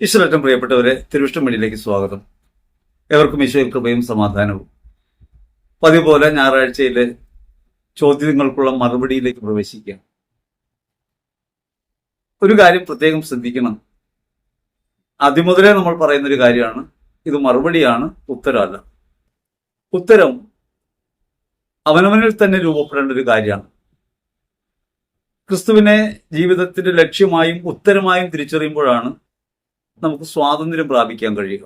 ഈശ്വരറ്റം പ്രിയപ്പെട്ടവരെ, തിരുവിഷ്ടം മണിയിലേക്ക് സ്വാഗതം. എവർക്കും ഈശോയിൽ കൃപയും സമാധാനവും. പതിവ് പോലെ ഞായറാഴ്ചയിലെ ചോദ്യങ്ങൾക്കുള്ള മറുപടിയിലേക്ക് പ്രവേശിക്കാം. ഒരു കാര്യം പ്രത്യേകം ശ്രദ്ധിക്കണം. ആദ്യം മുതലേ നമ്മൾ പറയുന്നൊരു കാര്യമാണ്, ഇത് മറുപടിയാണ്, ഉത്തരമല്ല. ഉത്തരം അവനവനിൽ തന്നെ രൂപപ്പെടേണ്ട ഒരു കാര്യമാണ്. ക്രിസ്തുവിനെ ജീവിതത്തിന്റെ ലക്ഷ്യമായും ഉത്തരമായും തിരിച്ചറിയുമ്പോഴാണ് നമുക്ക് സ്വാതന്ത്ര്യം പ്രാപിക്കാൻ കഴിയുക.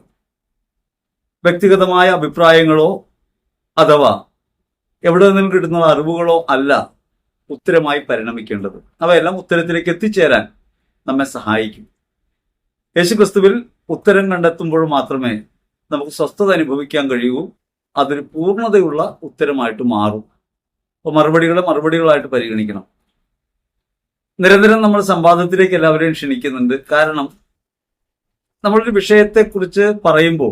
വ്യക്തിഗതമായ അഭിപ്രായങ്ങളോ അഥവാ എവിടെ നിന്നും കിട്ടുന്ന അറിവുകളോ അല്ല ഉത്തരമായി പരിണമിക്കേണ്ടത്. അവയെല്ലാം ഉത്തരത്തിലേക്ക് എത്തിച്ചേരാൻ നമ്മെ സഹായിക്കും. യേശുക്രിസ്തുവിൽ ഉത്തരം കണ്ടെത്തുമ്പോൾ മാത്രമേ നമുക്ക് സ്വസ്ഥത അനുഭവിക്കാൻ കഴിയൂ. അതൊരു പൂർണ്ണതയുള്ള ഉത്തരമായിട്ട് മാറും. അപ്പോൾ മറുപടികളായിട്ട് പരിഗണിക്കണം. നിരന്തരം നമ്മൾ സംവാദത്തിലേക്ക് എല്ലാവരെയും ക്ഷണിക്കുന്നുണ്ട്. കാരണം നമ്മളൊരു വിഷയത്തെക്കുറിച്ച് പറയുമ്പോൾ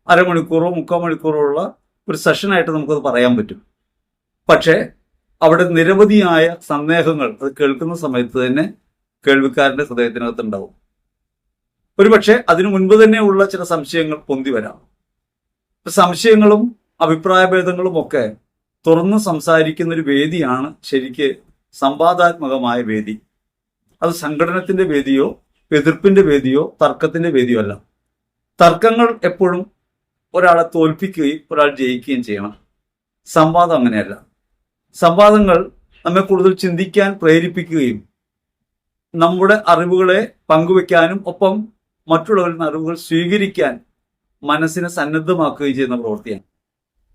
അരമണിക്കൂറോ 3/4 മണിക്കൂറോ ഉള്ള ഒരു സെഷനായിട്ട് നമുക്കത് പറയാൻ പറ്റും. പക്ഷേ അവിടെ നിരവധിയായ സന്ദേഹങ്ങൾ അത് കേൾക്കുന്ന സമയത്ത് തന്നെ കേൾവിക്കാരന്റെ ഹൃദയത്തിനകത്ത് ഉണ്ടാവും. ഒരുപക്ഷെ അതിനു മുൻപ് തന്നെയുള്ള ചില സംശയങ്ങൾ പൊന്തി വരാം. സംശയങ്ങളും അഭിപ്രായഭേദങ്ങളും ഒക്കെ തുറന്നു സംസാരിക്കുന്ന ഒരു വേദിയാണ് ശരിക്ക് സംവാദാത്മകമായ വേദി. അത് സംഘടനത്തിന്റെ വേദിയോ എതിർപ്പിന്റെ വേദിയോ തർക്കത്തിന്റെ വേദിയോ അല്ല. തർക്കങ്ങൾ എപ്പോഴും ഒരാളെ തോൽപ്പിക്കുകയും ഒരാൾ ജയിക്കുകയും ചെയ്യണം. സംവാദം അങ്ങനെയല്ല. സംവാദങ്ങൾ നമ്മെ കൂടുതൽ ചിന്തിക്കാൻ പ്രേരിപ്പിക്കുകയും നമ്മുടെ അറിവുകളെ പങ്കുവെക്കാനും ഒപ്പം മറ്റുള്ളവരിൽ നിന്ന് അറിവുകൾ സ്വീകരിക്കാൻ മനസ്സിനെ സന്നദ്ധമാക്കുകയും ചെയ്യുന്ന പ്രവൃത്തിയാണ്.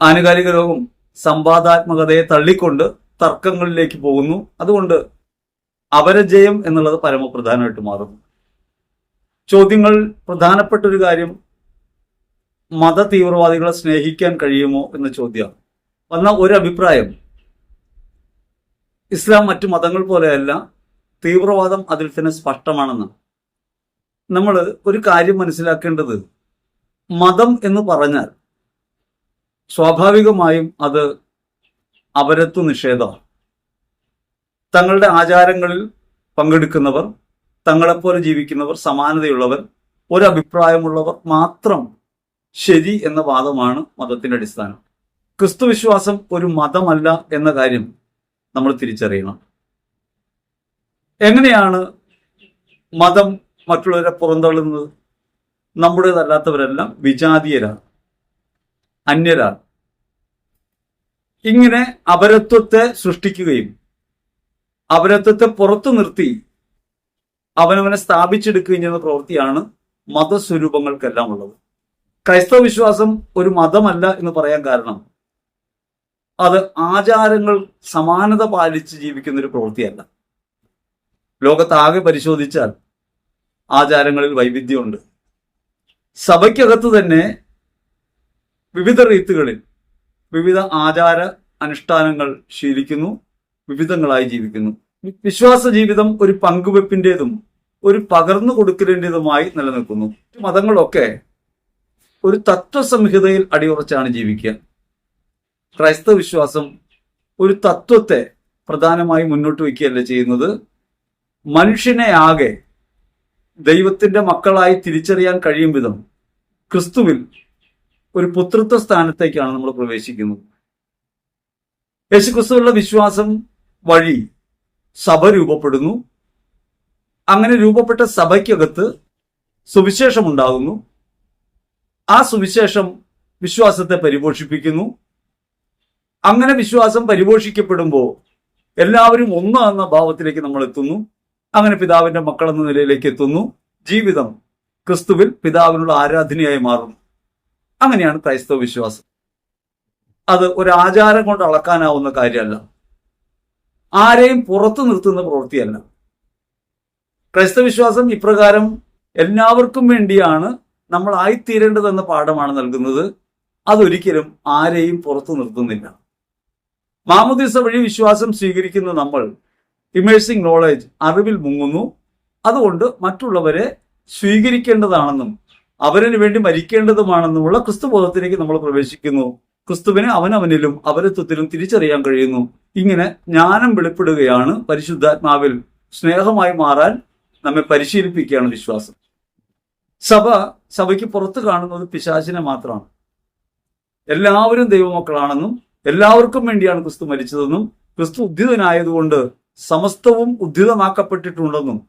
ആനുകാലിക ലോകം സംവാദാത്മകതയെ തള്ളിക്കൊണ്ട് തർക്കങ്ങളിലേക്ക് പോകുന്നു. അതുകൊണ്ട് അപരജയം എന്നുള്ളത് പരമപ്രധാനമായിട്ട് മാറുന്നു. ചോദ്യങ്ങൾ പ്രധാനപ്പെട്ട ഒരു കാര്യം, മത തീവ്രവാദികളെ സ്നേഹിക്കാൻ കഴിയുമോ എന്ന ചോദ്യം വന്ന ഒരു അഭിപ്രായം, ഇസ്ലാം മറ്റു മതങ്ങൾ പോലെയല്ല, തീവ്രവാദം അതിൽ തന്നെ സ്പഷ്ടമാണെന്ന്. നമ്മൾ ഒരു കാര്യം മനസ്സിലാക്കേണ്ടത്, മതം എന്ന് പറഞ്ഞാൽ സ്വാഭാവികമായും അത് അപരത്വ നിഷേധമാണ്. തങ്ങളുടെ ആചാരങ്ങളിൽ പങ്കെടുക്കുന്നവർ, തങ്ങളെപ്പോലെ ജീവിക്കുന്നവർ, സമാനതയുള്ളവർ, ഒരഭിപ്രായമുള്ളവർ മാത്രം ശരി എന്ന വാദമാണ് മതത്തിന്റെ അടിസ്ഥാനം. ക്രിസ്തുവിശ്വാസം ഒരു മതമല്ല എന്ന കാര്യം നമ്മൾ തിരിച്ചറിയണം. എങ്ങനെയാണ് മതം മറ്റുള്ളവരെ പുറന്തള്ളുന്നത്? നമ്മുടേതല്ലാത്തവരെല്ലാം വിജാതീയരാണ്, അന്യരാണ്. ഇങ്ങനെ അപരത്വത്തെ സൃഷ്ടിക്കുകയും അപരത്വത്തെ പുറത്തു നിർത്തി അവനവനെ സ്ഥാപിച്ചെടുക്കുകയും ചെയ്യുന്ന പ്രവൃത്തിയാണ് മതസ്വരൂപങ്ങൾക്കെല്ലാം ഉള്ളത്. ക്രൈസ്തവ വിശ്വാസം ഒരു മതമല്ല എന്ന് പറയാൻ കാരണം അത് ആചാരങ്ങൾ സമാനത പാലിച്ച് ജീവിക്കുന്ന ഒരു പ്രവൃത്തിയല്ല. ലോകത്താകെ പരിശോധിച്ചാൽ ആചാരങ്ങളിൽ വൈവിധ്യമുണ്ട്. സഭയ്ക്കകത്ത് തന്നെ വിവിധ റീത്തുകളിൽ വിവിധ ആചാര അനുഷ്ഠാനങ്ങൾ ശീലിക്കുന്നു, വിവിധങ്ങളായി ജീവിക്കുന്നു. വിശ്വാസ ജീവിതം ഒരു പങ്കുവെപ്പിന്റേതും ഒരു പകർന്നു കൊടുക്കലിൻ്റെതുമായി നിലനിൽക്കുന്നു. മതങ്ങളൊക്കെ ഒരു തത്വസംഹിതയിൽ അടിയുറച്ചാണ് ജീവിക്കുക. ക്രൈസ്തവ വിശ്വാസം ഒരു തത്വത്തെ പ്രധാനമായി മുന്നോട്ട് വയ്ക്കുകയല്ല ചെയ്യുന്നത്, മനുഷ്യനെ ആകെ ദൈവത്തിന്റെ മക്കളായി തിരിച്ചറിയാൻ കഴിയും വിധം ക്രിസ്തുവിൽ ഒരു പുത്രത്വ സ്ഥാനത്തേക്കാണ് നമ്മൾ പ്രവേശിക്കുന്നത്. യേശുക്രിസ്തുവിലുള്ള വിശ്വാസം വഴി സഭ രൂപപ്പെടുന്നു. അങ്ങനെ രൂപപ്പെട്ട സഭയ്ക്കകത്ത് സുവിശേഷം ഉണ്ടാകുന്നു. ആ സുവിശേഷം വിശ്വാസത്തെ പരിപോഷിപ്പിക്കുന്നു. അങ്ങനെ വിശ്വാസം പരിപോഷിക്കപ്പെടുമ്പോൾ എല്ലാവരും ഒന്ന് എന്ന ഭാവത്തിലേക്ക് നമ്മൾ എത്തുന്നു. അങ്ങനെ പിതാവിന്റെ മക്കൾ എന്ന നിലയിലേക്ക് എത്തുന്നു. ജീവിതം ക്രിസ്തുവിൽ പിതാവിനുള്ള ആരാധനയായി മാറുന്നു. അങ്ങനെയാണ് ക്രൈസ്തവ വിശ്വാസം. അത് ഒരു ആചാരം കൊണ്ട് അളക്കാനാവുന്ന കാര്യമല്ല, ആരെയും പുറത്തു നിർത്തുന്ന പ്രവൃത്തിയല്ല. ക്രൈസ്തവ വിശ്വാസം ഇപ്രകാരം എല്ലാവർക്കും വേണ്ടിയാണ് നമ്മൾ ആയിത്തീരേണ്ടതെന്ന പാഠമാണ് നൽകുന്നത്. അതൊരിക്കലും ആരെയും പുറത്തു നിർത്തുന്നില്ല. മാമോദീസ വഴി വിശ്വാസം സ്വീകരിക്കുന്ന നമ്മൾ ഇമേഴ്സിംഗ് നോളേജ്, അറിവിൽ മുങ്ങുന്നു. അതുകൊണ്ട് മറ്റുള്ളവരെ സ്വീകരിക്കേണ്ടതാണെന്നും അവരിന് വേണ്ടി മരിക്കേണ്ടതുമാണെന്നുമുള്ള ക്രിസ്തുബോധത്തിലേക്ക് നമ്മൾ പ്രവേശിക്കുന്നു. ക്രിസ്തുവിനെ അവനവനിലും അപരത്വത്തിലും തിരിച്ചറിയാൻ കഴിയുന്നു. ഇങ്ങനെ ജ്ഞാനം വെളിപ്പെടുകയാണ്. പരിശുദ്ധാത്മാവിൽ സ്നേഹമായി മാറാൻ നമ്മെ പരിശീലിപ്പിക്കുകയാണ് വിശ്വാസം. സഭയ്ക്ക് പുറത്ത് കാണുന്നത് പിശാചിനെ മാത്രമാണ്. എല്ലാവരും ദൈവമക്കളാണെന്നും എല്ലാവർക്കും വേണ്ടിയാണ് ക്രിസ്തു മരിച്ചതെന്നും ക്രിസ്തു ഉദ്ധിതനായതുകൊണ്ട് സമസ്തവും ഉദ്ധിതമാക്കപ്പെട്ടിട്ടുണ്ടെന്നും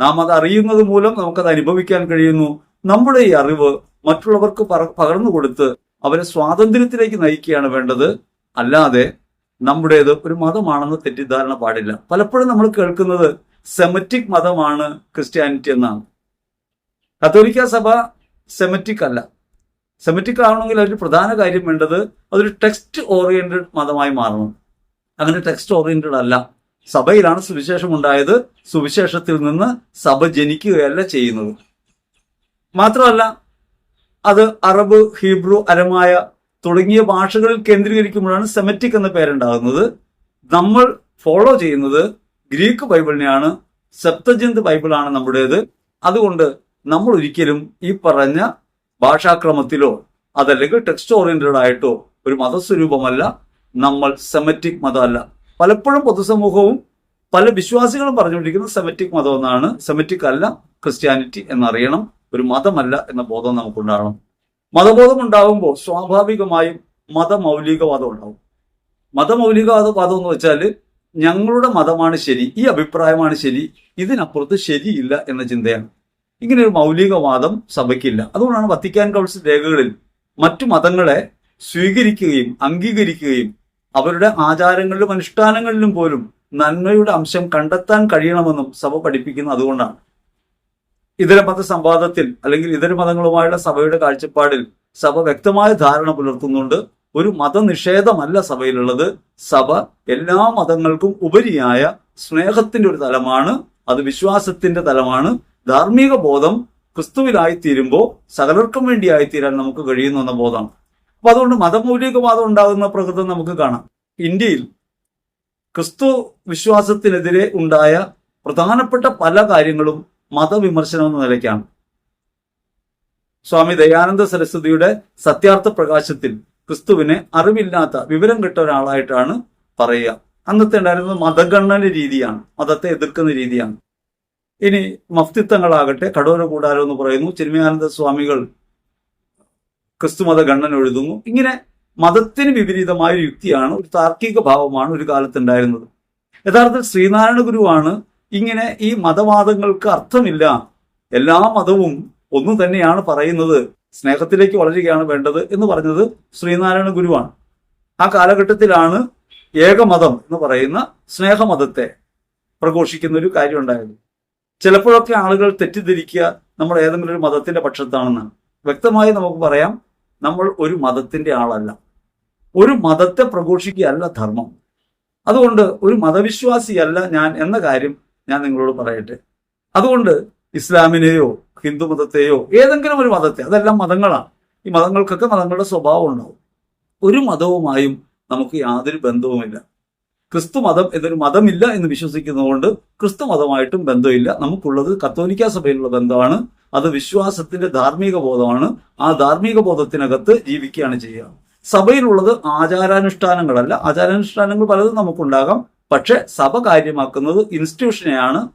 നാം അത് അറിയുന്നത് മൂലം നമുക്കത് അനുഭവിക്കാൻ കഴിയുന്നു. നമ്മുടെ ഈ അറിവ് മറ്റുള്ളവർക്ക് പകർന്നു കൊടുത്ത് അവരെ സ്വാതന്ത്ര്യത്തിലേക്ക് നയിക്കുകയാണ് വേണ്ടത്. അല്ലാതെ നമ്മുടേത് ഒരു മതമാണെന്ന് തെറ്റിദ്ധാരണ പാടില്ല. പലപ്പോഴും നമ്മൾ കേൾക്കുന്നത് സെമറ്റിക് മതമാണ് ക്രിസ്ത്യാനിറ്റി എന്നാണ്. കത്തോലിക്ക സഭ സെമറ്റിക് അല്ല. സെമറ്റിക് ആവണമെങ്കിൽ അതിൽ പ്രധാന കാര്യം വേണ്ടത് അതൊരു ടെക്സ്റ്റ് ഓറിയന്റഡ് മതമായി മാറണം. അങ്ങനെ ടെക്സ്റ്റ് ഓറിയന്റഡ് അല്ല. സഭയിലാണ് സുവിശേഷം ഉണ്ടായത്. സുവിശേഷത്തിൽ നിന്ന് സഭ ജനിക്കുകയല്ല ചെയ്യുന്നത്. മാത്രമല്ല അത് അറബ്, ഹീബ്രു, അരമായ തുടങ്ങിയ ഭാഷകളിൽ കേന്ദ്രീകരിക്കുമ്പോഴാണ് സെമറ്റിക് എന്ന പേരുണ്ടാകുന്നത്. നമ്മൾ ഫോളോ ചെയ്യുന്നത് ഗ്രീക്ക് ബൈബിളിനെയാണ്. സെപ്തജിന്ത് ബൈബിളാണ് നമ്മുടേത്. അതുകൊണ്ട് നമ്മൾ ഒരിക്കലും ഈ പറഞ്ഞ ഭാഷാക്രമത്തിലോ അതല്ലെങ്കിൽ ടെക്സ്റ്റ് ഓറിയന്റഡ് ആയിട്ടോ ഒരു മതസ്വരൂപമല്ല. നമ്മൾ സെമറ്റിക് മതമല്ല. പലപ്പോഴും പൊതുസമൂഹവും പല വിശ്വാസികളും പറഞ്ഞുകൊണ്ടിരിക്കുന്നത് സെമറ്റിക് മതം എന്നാണ്. സെമറ്റിക് അല്ല ക്രിസ്ത്യാനിറ്റി എന്നറിയണം. ഒരു മതമല്ല എന്ന ബോധം നമുക്കുണ്ടാകണം. മതബോധം ഉണ്ടാകുമ്പോൾ സ്വാഭാവികമായും മതമൗലികവാദം ഉണ്ടാവും. മതമൗലികവാദം എന്ന് വെച്ചാൽ ഞങ്ങളുടെ മതമാണ് ശരി, ഈ അഭിപ്രായമാണ് ശരി, ഇതിനപ്പുറത്ത് ശരിയില്ല എന്ന ചിന്തയാണ്. ഇങ്ങനെ ഒരു മൗലികവാദം സഭയ്ക്കില്ല. അതുകൊണ്ടാണ് വത്തിക്കാൻ കൗൺസിൽ രേഖകളിൽ മറ്റു മതങ്ങളെ സ്വീകരിക്കുകയും അംഗീകരിക്കുകയും അവരുടെ ആചാരങ്ങളിലും അനുഷ്ഠാനങ്ങളിലും പോലും നന്മയുടെ അംശം കണ്ടെത്താൻ കഴിയണമെന്നും സഭ പഠിപ്പിക്കുന്നത് അതുകൊണ്ടാണ്. ഇതര മത സംവാദത്തിൽ അല്ലെങ്കിൽ ഇതര മതങ്ങളുമായുള്ള സഭയുടെ കാഴ്ചപ്പാടിൽ സഭ വ്യക്തമായ ധാരണ പുലർത്തുന്നുണ്ട്. ഒരു മതനിഷേധമല്ല സഭയിലുള്ളത്. സഭ എല്ലാ മതങ്ങൾക്കും ഉപരിയായ സ്നേഹത്തിന്റെ ഒരു തലമാണ്. അത് വിശ്വാസത്തിന്റെ തലമാണ്. ധാർമ്മിക ബോധം ക്രിസ്തുവിലായിത്തീരുമ്പോൾ സകലർക്കും വേണ്ടിയായിത്തീരാൻ നമുക്ക് കഴിയുന്നു എന്ന ബോധമാണ്. അപ്പൊ അതുകൊണ്ട് മതമൗലികവാദം ഉണ്ടാകുന്ന പ്രകൃതം നമുക്ക് കാണാം. ഇന്ത്യയിൽ ക്രിസ്തു വിശ്വാസത്തിനെതിരെ ഉണ്ടായ പ്രധാനപ്പെട്ട പല കാര്യങ്ങളും മതവിമർശനം എന്ന നിലയ്ക്കാണ്. സ്വാമി ദയാനന്ദ സരസ്വതിയുടെ സത്യാർത്ഥ പ്രകാശത്തിൽ ക്രിസ്തുവിനെ അറിവില്ലാത്ത വിവരം കെട്ട ഒരാളായിട്ടാണ് പറയുക. അന്നത്തെ ഉണ്ടായിരുന്നത് മതഗണന രീതിയാണ്, മതത്തെ എതിർക്കുന്ന രീതിയാണ്. ഇനി മഫ്തിത്വങ്ങളാകട്ടെ കടോര കൂടാരോ എന്ന് പറയുന്നു. ചിന്മയാനന്ദ സ്വാമികൾ ക്രിസ്തുമത ഗണന എഴുതുന്നു. ഇങ്ങനെ മതത്തിന് വിപരീതമായ ഒരു യുക്തിയാണ്, ഒരു താർക്കിക ഭാവമാണ് ഒരു കാലത്തുണ്ടായിരുന്നത്. യഥാർത്ഥത്തിൽ ശ്രീനാരായണ ഗുരുവാണ് ഇങ്ങനെ ഈ മതവാദങ്ങൾക്ക് അർത്ഥമില്ല, എല്ലാ മതവും ഒന്നു തന്നെയാണ് പറയുന്നത്, സ്നേഹത്തിലേക്ക് വളരുകയാണ് വേണ്ടത് എന്ന് പറഞ്ഞത് ശ്രീനാരായണ ഗുരുവാണ്. ആ കാലഘട്ടത്തിലാണ് ഏകമതം എന്ന് പറയുന്ന സ്നേഹമതത്തെ പ്രഘോഷിക്കുന്ന ഒരു കാര്യം ഉണ്ടായത്. ചിലപ്പോഴൊക്കെ ആളുകൾ തെറ്റിദ്ധരിക്കുക നമ്മൾ ഏതെങ്കിലും ഒരു മതത്തിന്റെ പക്ഷത്താണെന്നാണ്. വ്യക്തമായി നമുക്ക് പറയാം, നമ്മൾ ഒരു മതത്തിന്റെ ആളല്ല. ഒരു മതത്തെ പ്രഘോഷിക്കുകയല്ല ധർമ്മം. അതുകൊണ്ട് ഒരു മതവിശ്വാസിയല്ല ഞാൻ എന്ന കാര്യം ഞാൻ നിങ്ങളോട് പറയട്ടെ. അതുകൊണ്ട് ഇസ്ലാമിനെയോ ഹിന്ദു മതത്തെയോ ഏതെങ്കിലും ഒരു മതത്തെ, അതെല്ലാം മതങ്ങളാണ്. ഈ മതങ്ങൾക്കൊക്കെ മതങ്ങളുടെ സ്വഭാവം ഉണ്ടാവും. ഒരു മതവുമായും നമുക്ക് യാതൊരു ബന്ധവുമില്ല. ക്രിസ്തു മതം എന്നൊരു മതമില്ല എന്ന് വിശ്വസിക്കുന്നതുകൊണ്ട് ക്രിസ്തു മതമായിട്ടും ബന്ധമില്ല. നമുക്കുള്ളത് കത്തോലിക്ക സഭയിലുള്ള ബന്ധമാണ്. അത് വിശ്വാസത്തിന്റെ ധാർമ്മിക ബോധമാണ്. ആ ധാർമ്മിക ബോധത്തിനകത്ത് ജീവിക്കുകയാണ് ചെയ്യുക. സഭയിലുള്ളത് ആചാരാനുഷ്ഠാനങ്ങളല്ല. ആചാരാനുഷ്ഠാനങ്ങൾ പലതും നമുക്കുണ്ടാകാം. പക്ഷെ സഭ കാര്യമാക്കുന്നത് ഇൻസ്റ്റിറ്റ്യൂഷനെയാണ്,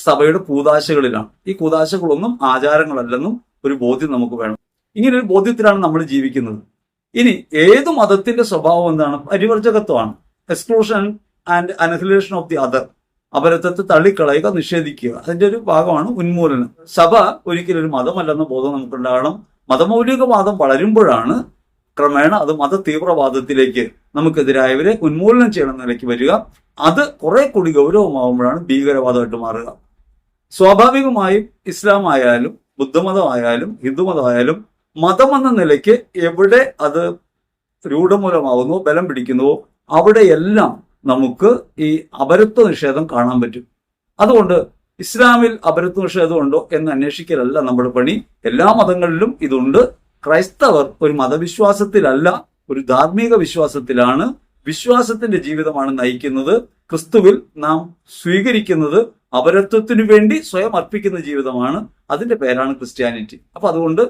സഭയുടെ കൂതാശകളിലാണ്. ഈ കൂതാശകളൊന്നും ആചാരങ്ങളല്ലെന്നും ഒരു ബോധ്യം നമുക്ക് വേണം. ഇങ്ങനെ ഒരു ബോധ്യത്തിലാണ് നമ്മൾ ജീവിക്കുന്നത്. ഇനി ഏതു മതത്തിന്റെ സ്വഭാവം എന്താണ്? പരിവർജകത്വമാണ്. Exclusion and annihilation of the other. അപരത്വത്തെ തള്ളിക്കളയുക, നിഷേധിക്കുക. അതിന്റെ ഒരു ഭാഗമാണ് ഉന്മൂലനം. സഭ ഒരിക്കലും ഒരു മതമല്ലെന്ന ബോധം നമുക്കുണ്ടാകണം. മതമൗലികവാദം വളരുമ്പോഴാണ് ക്രമേണ അത് മത തീവ്രവാദത്തിലേക്ക് നമുക്കെതിരായവരെ ഉന്മൂലനം ചെയ്യണം നിലയ്ക്ക് വരിക. അത് കുറെ കൂടി ഗൗരവമാകുമ്പോഴാണ് ഭീകരവാദമായിട്ട് മാറുക. സ്വാഭാവികമായും ഇസ്ലാം ആയാലും ബുദ്ധമതമായാലും ഹിന്ദുമതമായാലും മതമെന്ന നിലയ്ക്ക് എവിടെ അത് രൂഢമൂലമാകുന്നോ ബലം പിടിക്കുന്നുവോ അവിടെയെല്ലാം നമുക്ക് ഈ അപരത്വ നിഷേധം കാണാൻ പറ്റും. അതുകൊണ്ട് ഇസ്ലാമിൽ അപരത്വ നിഷേധം ഉണ്ടോ എന്ന് അന്വേഷിക്കലല്ല നമ്മുടെ പണി. എല്ലാ മതങ്ങളിലും ഇതുണ്ട്. ക്രൈസ്തവർ ഒരു മതവിശ്വാസത്തിലല്ല, ഒരു ധാർമ്മിക വിശ്വാസത്തിലാണ്. വിശ്വാസത്തിന്റെ ജീവിതമാണ് നയിക്കുന്നത്. ക്രിസ്തുവിൽ നാം സ്വീകരിക്കുന്നത് അപരത്വത്തിനു വേണ്ടി സ്വയം അർപ്പിക്കുന്ന ജീവിതമാണ്. അതിന്റെ പേരാണ് ക്രിസ്ത്യാനിറ്റി. അപ്പൊ അതുകൊണ്ട്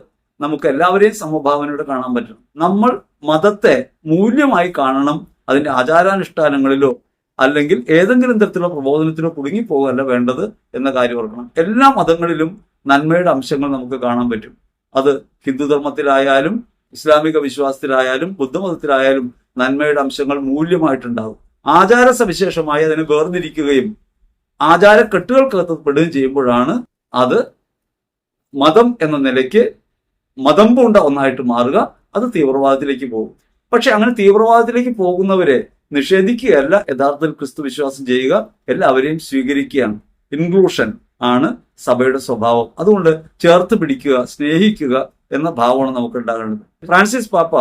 നമുക്ക് എല്ലാവരെയും സമഭാവനയോടെ കാണാൻ പറ്റണം. നമ്മൾ മതത്തെ മൂല്യമായി കാണണം. അതിന്റെ ആചാരാനുഷ്ഠാനങ്ങളിലോ അല്ലെങ്കിൽ ഏതെങ്കിലും തരത്തിലുള്ള പ്രബോധനത്തിലോ കുടുങ്ങിപ്പോകല്ല വേണ്ടത് എന്ന കാര്യം ഓർക്കണം. എല്ലാ മതങ്ങളിലും നന്മയുടെ അംശങ്ങൾ നമുക്ക് കാണാൻ പറ്റും. അത് ഹിന്ദുധർമ്മത്തിലായാലും ഇസ്ലാമിക വിശ്വാസത്തിലായാലും ബുദ്ധമതത്തിലായാലും നന്മയുടെ അംശങ്ങൾ മൂല്യമായിട്ടുണ്ടാകും. ആചാര സവിശേഷമായി അതിനെ വേർതിരിക്കുകയും ആചാരക്കെട്ടുകൾക്കകത്ത് പെടുകയും ചെയ്യുമ്പോഴാണ് അത് മതം എന്ന നിലയ്ക്ക് മതം പൂണ്ട ഒന്നായിട്ട് മാറുക. അത് തീവ്രവാദത്തിലേക്ക് പോകും. പക്ഷെ അങ്ങനെ തീവ്രവാദത്തിലേക്ക് പോകുന്നവരെ നിഷേധിക്കുകയല്ല യഥാർത്ഥത്തിൽ ക്രിസ്തു വിശ്വാസം ചെയ്യുക, എല്ലാവരെയും സ്വീകരിക്കുകയാണ്. ഇൻക്ലൂഷൻ ആണ് സഭയുടെ സ്വഭാവം. അതുകൊണ്ട് ചേർത്ത് പിടിക്കുക, സ്നേഹിക്കുക എന്ന ഭാവമാണ് നമുക്ക് ഉണ്ടാകേണ്ടത്. ഫ്രാൻസിസ് പാപ്പ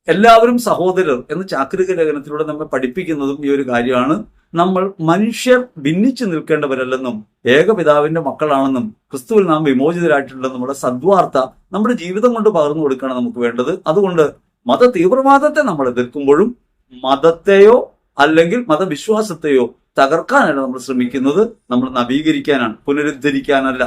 എല്ലാവരും സഹോദരർ എന്ന് ചാക്രിക ലേഖനത്തിലൂടെ നമ്മെ പഠിപ്പിക്കുന്നതും ഈ ഒരു കാര്യമാണ്. നമ്മൾ മനുഷ്യർ ഭിന്നിച്ചു നിൽക്കേണ്ടവരല്ലെന്നും ഏകപിതാവിന്റെ മക്കളാണെന്നും ക്രിസ്തുവിൽ നാം വിമോചിതരായിട്ടുണ്ടെന്നും നമ്മുടെ സദ്വാർത്ത നമ്മുടെ ജീവിതം കൊണ്ട് പകർന്നു കൊടുക്കുകയാണ് നമുക്ക് വേണ്ടത്. അതുകൊണ്ട് മത തീവ്രവാദത്തെ നമ്മൾ എതിർക്കുമ്പോഴും മതത്തെയോ അല്ലെങ്കിൽ മതവിശ്വാസത്തെയോ തകർക്കാനല്ല നമ്മൾ ശ്രമിക്കുന്നത്, നമ്മൾ നവീകരിക്കാനാണ്, പുനരുദ്ധരിക്കാനല്ല.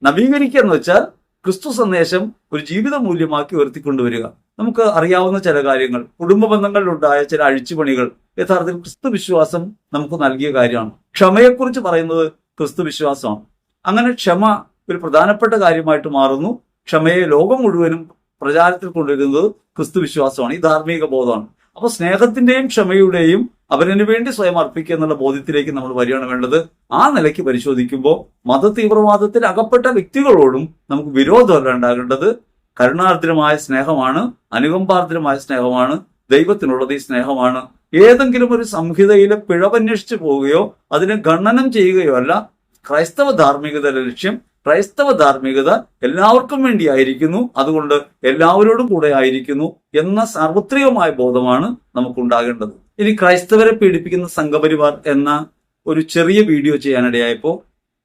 നവീകരിക്കുക എന്ന് വെച്ചാൽ ക്രിസ്തു സന്ദേശം ഒരു ജീവിത മൂല്യമാക്കി ഉയർത്തിക്കൊണ്ടുവരിക. നമുക്ക് അറിയാവുന്ന ചില കാര്യങ്ങൾ, കുടുംബ ബന്ധങ്ങളിലുണ്ടായ ചില അഴിച്ചുപണികൾ യഥാർത്ഥത്തിൽ ക്രിസ്തു വിശ്വാസം നമുക്ക് നൽകിയ കാര്യമാണ്. ക്ഷമയെക്കുറിച്ച് പറയുന്നത് ക്രിസ്തു വിശ്വാസമാണ്. അങ്ങനെ ക്ഷമ ഒരു പ്രധാനപ്പെട്ട കാര്യമായിട്ട് മാറുന്നു. ക്ഷമയെ ലോകം മുഴുവനും പ്രചാരത്തിൽ കൊണ്ടുവരുന്നത് ക്രിസ്തു വിശ്വാസമാണ്, ഈ ധാർമ്മിക ബോധമാണ്. അപ്പൊ സ്നേഹത്തിന്റെയും ക്ഷമയുടെയും അവരന് വേണ്ടി സ്വയം അർപ്പിക്കുക എന്നുള്ള ബോധ്യത്തിലേക്ക് നമ്മൾ വരികയാണ് വേണ്ടത്. ആ നിലയ്ക്ക് പരിശോധിക്കുമ്പോൾ മത തീവ്രവാദത്തിൽ അകപ്പെട്ട വ്യക്തികളോടും നമുക്ക് വിരോധമല്ല ഉണ്ടാകേണ്ടത്. കരുണാർദ്രമായ സ്നേഹമാണ്, അനുകമ്പാർദ്രമായ സ്നേഹമാണ്, ദൈവത്തിനുള്ളത് ഈ സ്നേഹമാണ്. ഏതെങ്കിലും ഒരു സംഹിതയിലെ പിഴവന്വേഷിച്ചു പോവുകയോ അതിനെ ഗണനം ചെയ്യുകയോ അല്ല ക്രൈസ്തവ ധാർമ്മികതയുടെ ലക്ഷ്യം. ക്രൈസ്തവ ധാർമ്മികത എല്ലാവർക്കും വേണ്ടിയായിരിക്കുന്നു, അതുകൊണ്ട് എല്ലാവരോടും കൂടെ ആയിരിക്കുന്നു എന്ന സാർവത്രികമായ ബോധമാണ് നമുക്കുണ്ടാകേണ്ടത്. ഇനി ക്രൈസ്തവരെ പീഡിപ്പിക്കുന്ന സംഘപരിവാർ എന്ന ഒരു ചെറിയ വീഡിയോ ചെയ്യാനിടയായപ്പോൾ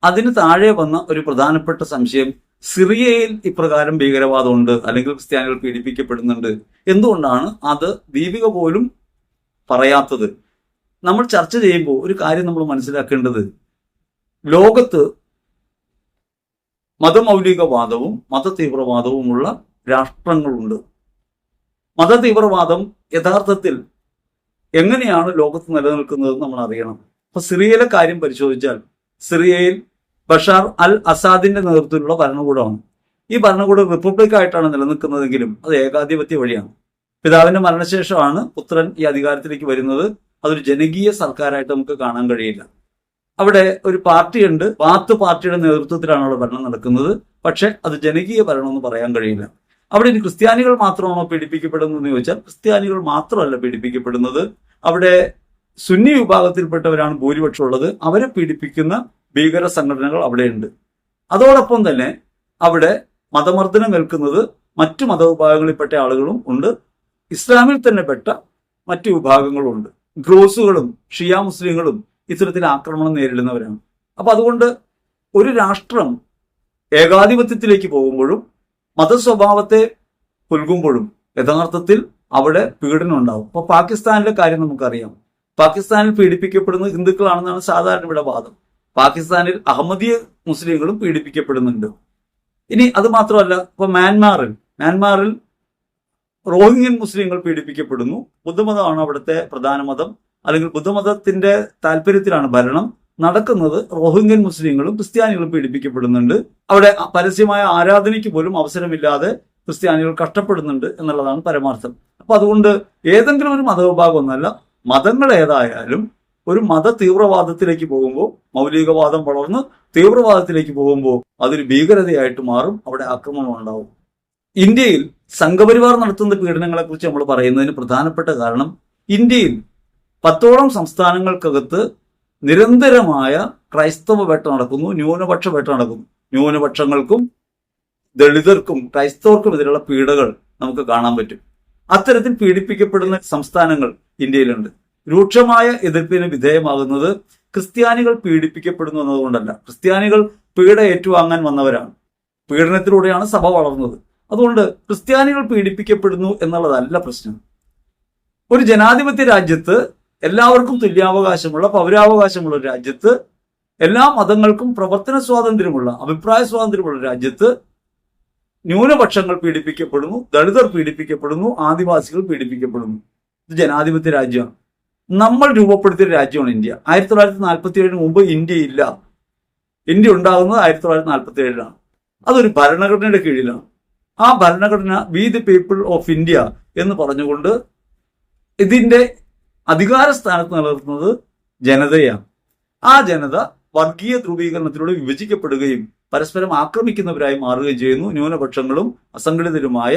അതിന് താഴെ വന്ന ഒരു പ്രധാനപ്പെട്ട സംശയം, സിറിയയിൽ ഇപ്രകാരം ഭീകരവാദമുണ്ട് അല്ലെങ്കിൽ ക്രിസ്ത്യാനികൾ പീഡിപ്പിക്കപ്പെടുന്നുണ്ട്, എന്തുകൊണ്ടാണ് അത് ദീപിക പോലും പറയാത്തത്? നമ്മൾ ചർച്ച ചെയ്യുമ്പോൾ ഒരു കാര്യം നമ്മൾ മനസ്സിലാക്കേണ്ടത്, ലോകത്ത് മതമൗലികവാദവും മതതീവ്രവാദവുമുള്ള രാഷ്ട്രങ്ങളുണ്ട്. മതതീവ്രവാദം യഥാർത്ഥത്തിൽ എങ്ങനെയാണ് ലോകത്ത് നിലനിൽക്കുന്നത് നമ്മൾ അറിയണം. അപ്പൊ സിറിയയിലെ കാര്യം പരിശോധിച്ചാൽ സിറിയയിൽ ബഷാർ അൽ അസാദിന്റെ നേതൃത്വത്തിലുള്ള ഭരണകൂടമാണ്. ഈ ഭരണകൂടം റിപ്പബ്ലിക്കായിട്ടാണ് നിലനിൽക്കുന്നതെങ്കിലും അത് ഏകാധിപത്യ വഴിയാണ്. പിതാവിന്റെ മരണശേഷമാണ് പുത്രൻ ഈ അധികാരത്തിലേക്ക് വരുന്നത്. അതൊരു ജനകീയ സർക്കാരായിട്ട് നമുക്ക് കാണാൻ കഴിയില്ല. അവിടെ ഒരു പാർട്ടിയുണ്ട്, ബാത്ത് പാർട്ടിയുടെ നേതൃത്വത്തിലാണ് അവിടെ ഭരണം നടക്കുന്നത്. പക്ഷെ അത് ജനകീയ ഭരണം എന്ന് പറയാൻ കഴിയില്ല. അവിടെ ഇനി ക്രിസ്ത്യാനികൾ മാത്രമാണോ പീഡിപ്പിക്കപ്പെടുന്നത് എന്ന് ചോദിച്ചാൽ ക്രിസ്ത്യാനികൾ മാത്രമല്ല പീഡിപ്പിക്കപ്പെടുന്നത്. അവിടെ സുന്നി വിഭാഗത്തിൽപ്പെട്ടവരാണ് ഭൂരിപക്ഷം ഉള്ളത്. അവരെ പീഡിപ്പിക്കുന്ന ഭീകര സംഘടനകൾ അവിടെയുണ്ട്. അതോടൊപ്പം തന്നെ അവിടെ മതമർദ്ദനം ഏൽക്കുന്നത് മറ്റു മതവിഭാഗങ്ങളിൽപ്പെട്ട ആളുകളും ഉണ്ട്. ഇസ്ലാമിൽ തന്നെ പെട്ട മറ്റു വിഭാഗങ്ങളും ഉണ്ട്. ദ്രോസുകളും ഷിയ മുസ്ലിങ്ങളും ഇത്തരത്തിൽ ആക്രമണം നേരിടുന്നവരാണ്. അപ്പൊ അതുകൊണ്ട് ഒരു രാഷ്ട്രം ഏകാധിപത്യത്തിലേക്ക് പോകുമ്പോഴും മതസ്വഭാവത്തെ പുൽകുമ്പോഴും യഥാർത്ഥത്തിൽ അവിടെ പീഡനം ഉണ്ടാവും. അപ്പൊ പാകിസ്ഥാനിലെ കാര്യം നമുക്കറിയാം. പാകിസ്ഥാനിൽ പീഡിപ്പിക്കപ്പെടുന്നത് ഹിന്ദുക്കളാണെന്നാണ് സാധാരണ ഇവിടെ വാദം. പാകിസ്ഥാനിൽ അഹമ്മദീയ മുസ്ലിങ്ങളും പീഡിപ്പിക്കപ്പെടുന്നുണ്ട്. ഇനി അത് മാത്രമല്ല, ഇപ്പൊ മ്യാൻമാറിൽ റോഹിംഗ്യൻ മുസ്ലിങ്ങൾ പീഡിപ്പിക്കപ്പെടുന്നു. ബുദ്ധമതമാണ് അവിടുത്തെ പ്രധാന മതം, അല്ലെങ്കിൽ ബുദ്ധമതത്തിന്റെ താല്പര്യത്തിലാണ് ഭരണം നടക്കുന്നത്. റോഹിംഗ്യൻ മുസ്ലിങ്ങളും ക്രിസ്ത്യാനികളും പീഡിപ്പിക്കപ്പെടുന്നുണ്ട്. അവിടെ പരസ്യമായ ആരാധനയ്ക്ക് പോലും അവസരമില്ലാതെ ക്രിസ്ത്യാനികൾ കഷ്ടപ്പെടുന്നുണ്ട് എന്നുള്ളതാണ് പരമാർത്ഥം. അപ്പൊ അതുകൊണ്ട് ഏതെങ്കിലും ഒരു മതവിഭാഗം ഒന്നല്ല, മതങ്ങൾ ഏതായാലും ഒരു മത തീവ്രവാദത്തിലേക്ക് പോകുമ്പോൾ, മൗലികവാദം വളർന്ന് തീവ്രവാദത്തിലേക്ക് പോകുമ്പോൾ അതൊരു ഭീകരതയായിട്ട് മാറും, അവിടെ ആക്രമണം ഉണ്ടാവും. ഇന്ത്യയിൽ സംഘപരിവാർ നടത്തുന്ന പീഡനങ്ങളെ കുറിച്ച് നമ്മൾ പറയുന്നതിന് പ്രധാനപ്പെട്ട കാരണം, ഇന്ത്യയിൽ 10ഓളം സംസ്ഥാനങ്ങൾക്കകത്ത് നിരന്തരമായ ക്രൈസ്തവ വേട്ട നടക്കുന്നു, ന്യൂനപക്ഷ വേട്ട നടക്കുന്നു. ന്യൂനപക്ഷങ്ങൾക്കും ദളിതർക്കും ക്രൈസ്തവർക്കും എതിരെയുള്ള പീഡകൾ നമുക്ക് കാണാൻ പറ്റും. അത്തരത്തിൽ പീഡിപ്പിക്കപ്പെടുന്ന സംസ്ഥാനങ്ങൾ ഇന്ത്യയിലുണ്ട്. രൂക്ഷമായ എതിർപ്പിന് വിധേയമാകുന്നത് ക്രിസ്ത്യാനികൾ പീഡിപ്പിക്കപ്പെടുന്നു എന്നതുകൊണ്ടല്ല. ക്രിസ്ത്യാനികൾ പീഡ ഏറ്റുവാങ്ങാൻ വന്നവരാണ്. പീഡനത്തിലൂടെയാണ് സഭ വളർന്നത്. അതുകൊണ്ട് ക്രിസ്ത്യാനികൾ പീഡിപ്പിക്കപ്പെടുന്നു എന്നുള്ളതല്ല പ്രശ്നം. ഒരു ജനാധിപത്യ രാജ്യത്ത് എല്ലാവർക്കും തുല്യാവകാശമുള്ള, പൗരാവകാശമുള്ള ഒരു രാജ്യത്ത്, എല്ലാ മതങ്ങൾക്കും പ്രവർത്തന സ്വാതന്ത്ര്യമുള്ള, അഭിപ്രായ സ്വാതന്ത്ര്യമുള്ള രാജ്യത്ത് ന്യൂനപക്ഷങ്ങൾ പീഡിപ്പിക്കപ്പെടുന്നു, ദളിതർ പീഡിപ്പിക്കപ്പെടുന്നു, ആദിവാസികൾ പീഡിപ്പിക്കപ്പെടുന്നു. ഇത് ജനാധിപത്യ രാജ്യമാണ്. നമ്മൾ രൂപപ്പെടുത്തിയ രാജ്യമാണ് ഇന്ത്യ. 1947 മുമ്പ് ഇന്ത്യ ഇല്ല. ഇന്ത്യ ഉണ്ടാകുന്നത് 1947 അതൊരു ഭരണഘടനയുടെ കീഴിലാണ്. ആ ഭരണഘടന V the people of India എന്ന് പറഞ്ഞുകൊണ്ട് ഇതിന്റെ അധികാര സ്ഥാനത്ത് നിലനിർത്തുന്നത് ജനതയാണ്. ആ ജനത വർഗീയ ധ്രുവീകരണത്തിലൂടെ വിഭജിക്കപ്പെടുകയും പരസ്പരം ആക്രമിക്കുന്നവരായി മാറുകയും ചെയ്യുന്നു. ന്യൂനപക്ഷങ്ങളും അസംഘടിതരുമായ